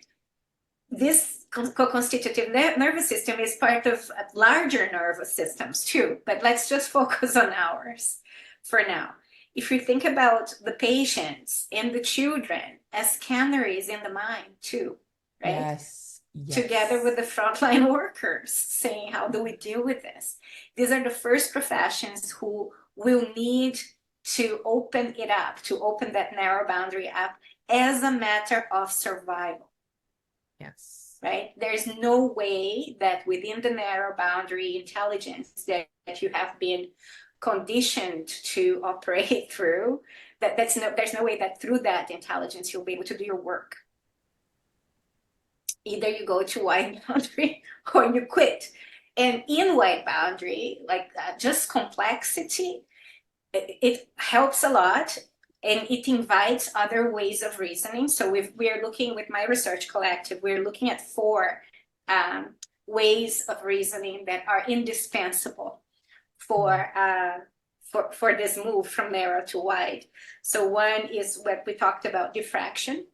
this co-constitutive nervous system is part of larger nervous systems too, but let's just focus on ours for now. If you think about the patients and the children as canaries in the mine too, right? Yes. Together Yes. with the frontline workers saying, how do we deal with this? These are the first professions who will need to open it up, to open that narrow boundary up as a matter of survival. Yes. Right? There's no way that within the narrow boundary intelligence that you have been conditioned to operate through, there's no way that through that intelligence you'll be able to do your work. Either you go to wide boundary or you quit. And in wide boundary, like just complexity, it helps a lot, and it invites other ways of reasoning. So we're looking with my research collective, we're looking at 4 ways of reasoning that are indispensable for this move from narrow to wide. So one is what we talked about, diffraction,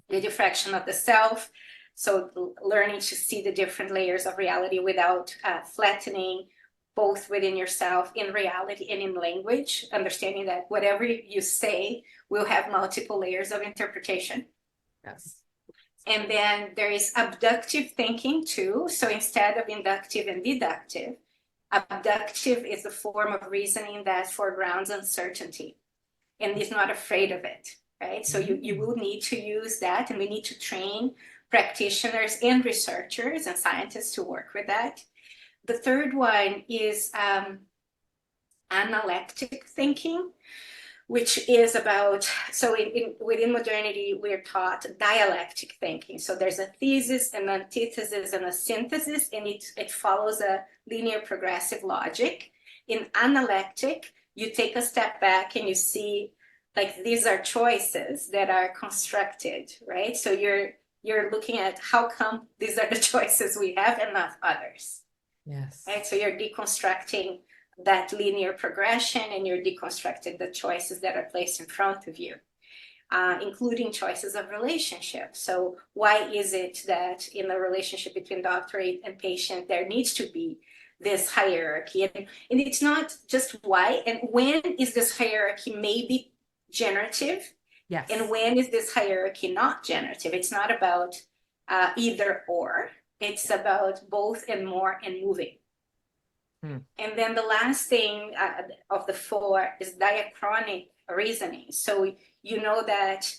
the diffraction of the self. So learning to see the different layers of reality without flattening, both within yourself, in reality and in language, understanding that whatever you say will have multiple layers of interpretation. Yes. And then there is abductive thinking too. So instead of inductive and deductive, abductive is a form of reasoning that foregrounds uncertainty and is not afraid of it, right? So you will need to use that, and we need to train practitioners and researchers and scientists to work with that. The third one is analectic thinking, which is about, so within modernity, we're taught dialectic thinking. So there's a thesis, an antithesis, and a synthesis, and it follows a linear progressive logic. In analectic, you take a step back and you see, like, these are choices that are constructed, right? So you're looking at how come these are the choices we have and not others. Yes. Right? So you're deconstructing that linear progression, and you're deconstructing the choices that are placed in front of you, including choices of relationship. So why is it that in a relationship between doctor and patient, there needs to be this hierarchy? And it's not just why, and when is this hierarchy maybe generative? Yes. And when is this hierarchy not generative? It's not about either or. It's about both and more and moving. And then the last thing of the 4 is diachronic reasoning. So you know that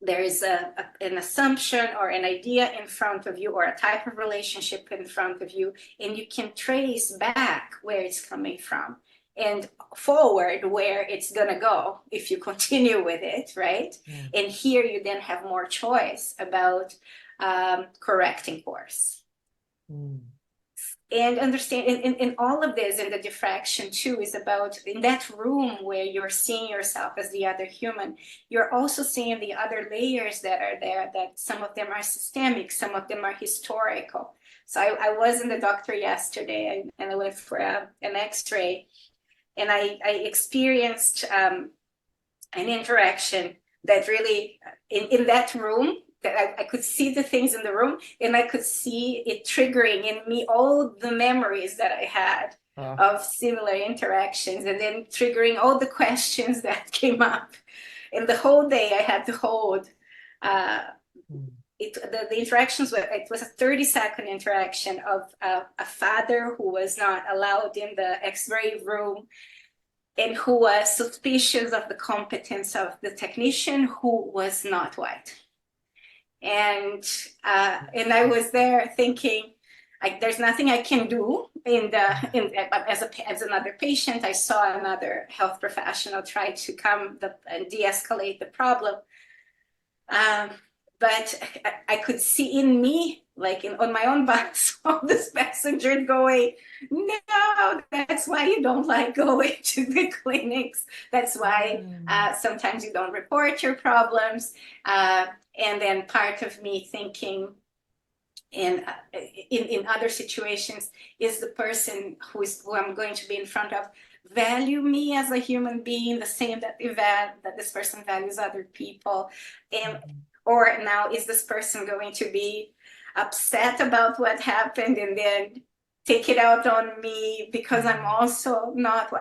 there is an assumption or an idea in front of you, or a type of relationship in front of you, and you can trace back where it's coming from and forward where it's going to go if you continue with it, right? Yeah. And here you then have more choice about correcting course. And understand, in all of this, and the diffraction too, is about, in that room where you're seeing yourself as the other human, you're also seeing the other layers that are there, that some of them are systemic, some of them are historical. So I was in the doctor yesterday, and I went for an x-ray, and I experienced an interaction that really, in that room, that I could see the things in the room, and I could see it triggering in me all the memories that I had of similar interactions, and then triggering all the questions that came up. And the whole day I had to hold the interactions. It was a 30-second interaction of a father who was not allowed in the x-ray room, and who was suspicious of the competence of the technician, who was not white. And I was there thinking, there's nothing I can do. As another patient, I saw another health professional try to come and de-escalate the problem. But I could see in me, like on my own box, all this passenger going, no, that's why you don't like going to the clinics. That's why sometimes you don't report your problems. And then part of me thinking, in other situations, is the person who I'm going to be in front of value me as a human being the same that this person values other people? And Or now is this person going to be upset about what happened and then take it out on me because I'm also not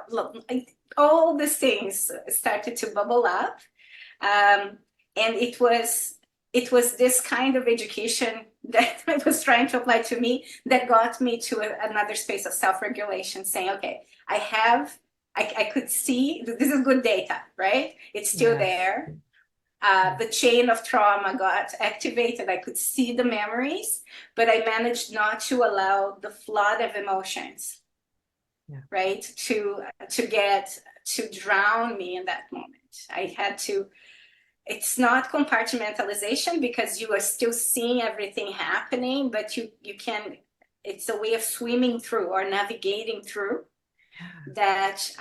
all these things started to bubble up. And it was this kind of education that I was trying to apply to me that got me to another space of self-regulation, saying, okay, I could see this is good data, right? It's still Yes. there. The chain of trauma got activated. I could see the memories, but I managed not to allow the flood of emotions, right, to drown me in that moment. I had to. It's not compartmentalization because you are still seeing everything happening, but you can. It's a way of swimming through or navigating through that.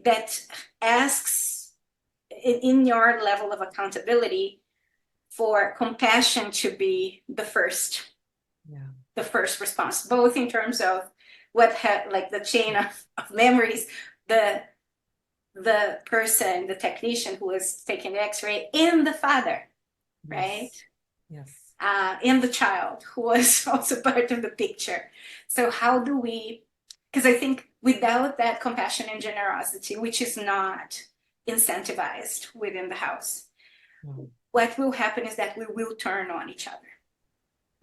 That asks in your level of accountability for compassion to be the first response, both in terms of like the chain of memories, the person, the technician who was taking the x-ray, and the father, right? Yes. And the child who was also part of the picture. So how do we, because I think without that compassion and generosity, which is not incentivized within the house, what will happen is that we will turn on each other.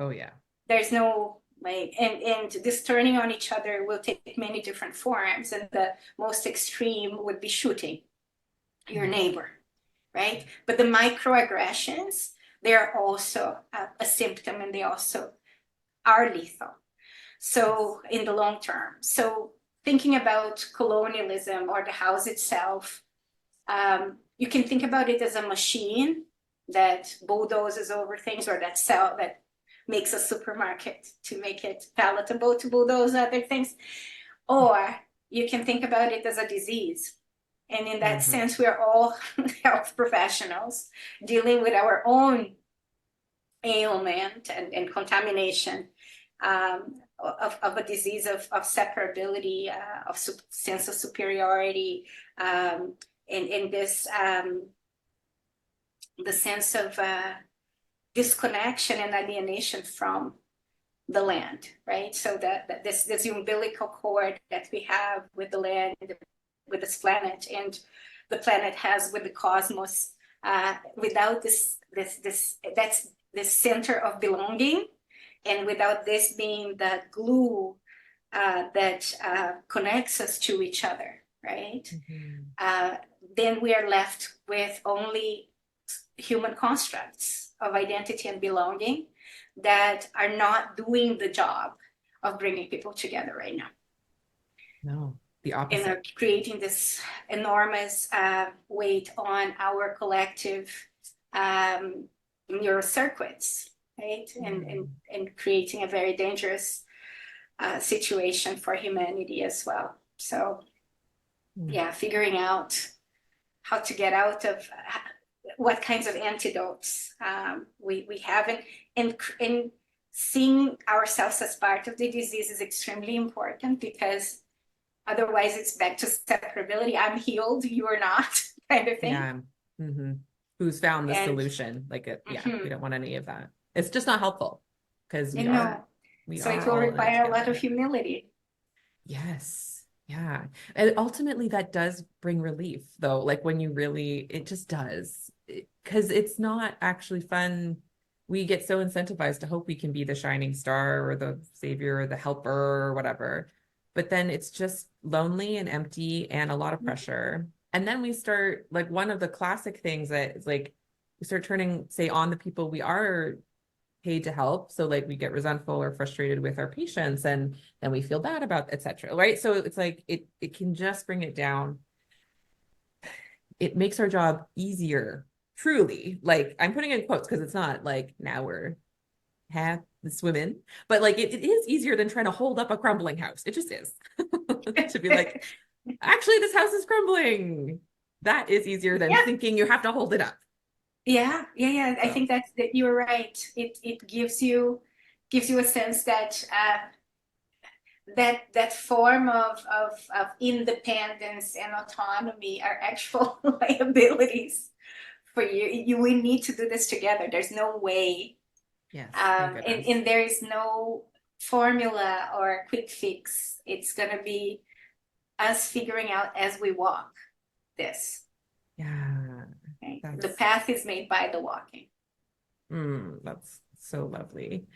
Oh yeah. There's no like, and this turning on each other will take many different forms, and the most extreme would be shooting your neighbor, right? But the microaggressions, they're also a symptom, and they also are lethal. So in the long term, so thinking about colonialism or the house itself, you can think about it as a machine that bulldozes over things, or that makes a supermarket to make it palatable to bulldoze other things. Or you can think about it as a disease. And in that sense, we are all health professionals dealing with our own ailment and contamination, of a disease of separability, of sense of superiority, and this the sense of disconnection and alienation from the land, right? So that this umbilical cord that we have with the land, with this planet, and the planet has with the cosmos, without this center of belonging, and without this being the glue that connects us to each other, right? Then we are left with only human constructs of identity and belonging that are not doing the job of bringing people together right now. No, the opposite. And are creating this enormous weight on our collective neural circuits, right? And creating a very dangerous situation for humanity as well. So, yeah, figuring out how to get out of what kinds of antidotes we have, and seeing ourselves as part of the disease is extremely important, because otherwise it's back to separability. I'm healed, you are not, kind of thing. Yeah. Who's found the solution? Like we don't want any of that. It's just not helpful, because we are so it will require a lot of humility. Yes. Yeah. And ultimately that does bring relief, though. Like when you really, it just does, because it's not actually fun. We get so incentivized to hope we can be the shining star or the savior or the helper or whatever. But then it's just lonely and empty and a lot of pressure. And then we start, like, one of the classic things that is like, we start turning, say, on the people we are paid to help. So like we get resentful or frustrated with our patients, and then we feel bad about, etc. Right. So it's like it can just bring it down. It makes our job easier, truly. Like, I'm putting in quotes because it's not like now we're half the swimming, but like it is easier than trying to hold up a crumbling house. It just is. To be like, actually this house is crumbling. That is easier than thinking you have to hold it up. Yeah. I think that you are right. It gives you a sense that that form of independence and autonomy are actual liabilities for you. We need to do this together. There's no way. Yes, thank goodness. And there is no formula or quick fix. It's going to be us figuring out as we walk this. Yeah, Okay? The that's path is made by the walking. that's so lovely.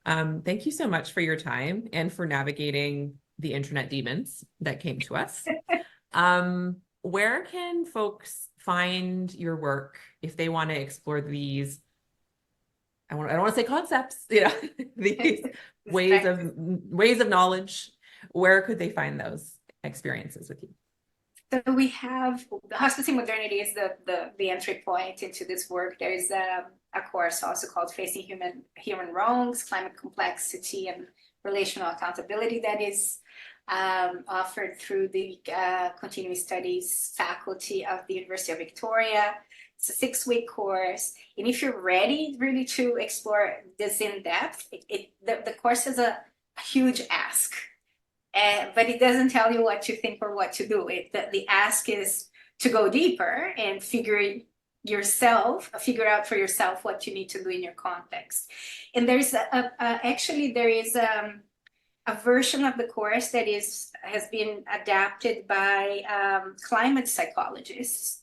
Thank you so much for your time and for navigating the internet demons that came to us. Where can folks find your work if they want to explore these? I don't want to say concepts, these ways of knowledge. Where could they find those experiences with you? So we have the Hospicing Modernity is the entry point into this work. There is a course also called Facing Human Wrongs, Climate Complexity, and Relational Accountability that is offered through the Continuing Studies faculty of the University of Victoria. It's a 6-week course. And if you're ready really to explore this in depth, the course is a huge ask. But it doesn't tell you what to think or what to do. The ask is to go deeper and figure out for yourself what you need to do in your context. And there's actually there is a version of the course that has been adapted by climate psychologists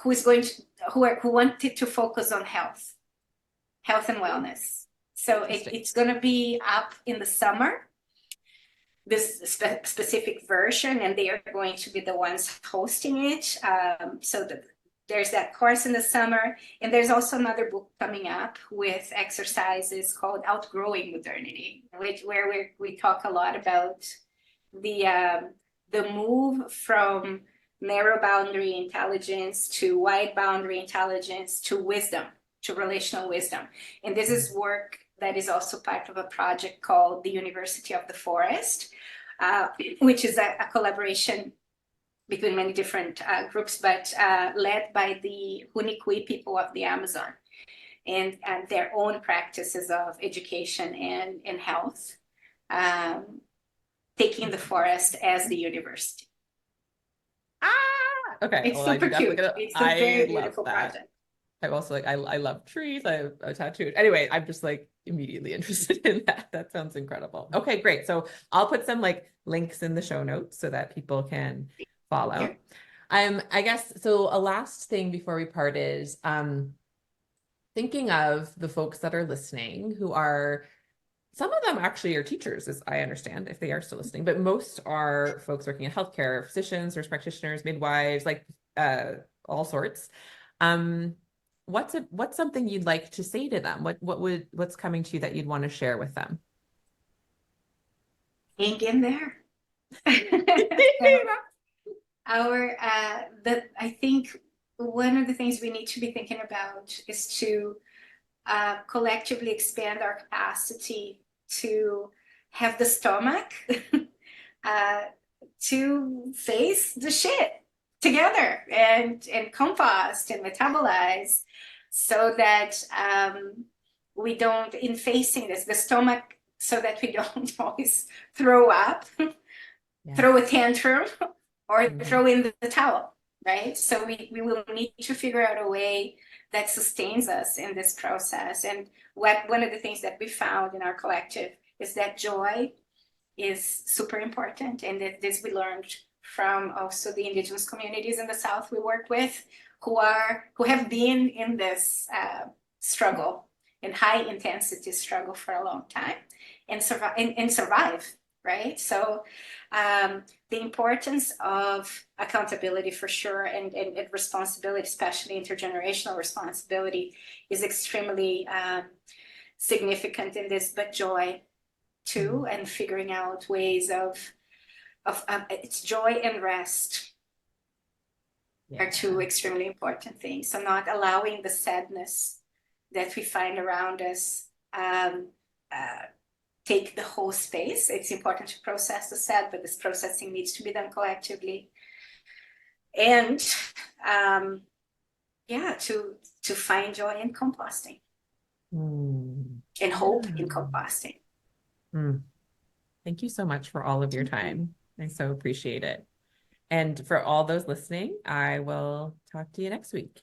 who wanted to focus on health and wellness. So it's going to be up in the summer, this specific version, and they are going to be the ones hosting it. There's that course in the summer, and there's also another book coming up with exercises called Outgrowing Modernity, where we talk a lot about the move from narrow boundary intelligence to wide boundary intelligence to wisdom, to relational wisdom. And this is work that is also part of a project called the University of the Forest, which is a collaboration between many different groups, but led by the Hunikui people of the Amazon and their own practices of education and health, taking the forest as the university. Okay. It's super cute. It's a very beautiful project. I'm also I love trees. I have a tattoo. Anyway, I'm just immediately interested in that. That sounds incredible. Okay, great. So I'll put some links in the show notes so that people can follow. I guess so. A last thing before we part is thinking of the folks that are listening who are, some of them actually are teachers, as I understand, if they are still listening, but most are folks working in healthcare, physicians, nurse practitioners, midwives, all sorts. What's something you'd like to say to them? What's coming to you that you'd want to share with them? Hang in there. I think one of the things we need to be thinking about is to collectively expand our capacity to have the stomach to face the shit together and compost and metabolize, so that we don't, in facing this, the stomach, so that we don't always throw up, throw a tantrum, or throw in the towel, right? So we will need to figure out a way that sustains us in this process. And one of the things that we found in our collective is that joy is super important. And that this we learned from also the indigenous communities in the South we work with, who have been in this struggle, in high intensity struggle for a long time, and survive, right? So the importance of accountability for sure, and responsibility, especially intergenerational responsibility, is extremely significant in this, but joy too, and figuring out ways of it's joy and rest are two extremely important things. So not allowing the sadness that we find around us take the whole space. It's important to process the sad, but this processing needs to be done collectively. And to find joy in composting and hope in composting. Thank you so much for all of your time. I so appreciate it. And for all those listening, I will talk to you next week.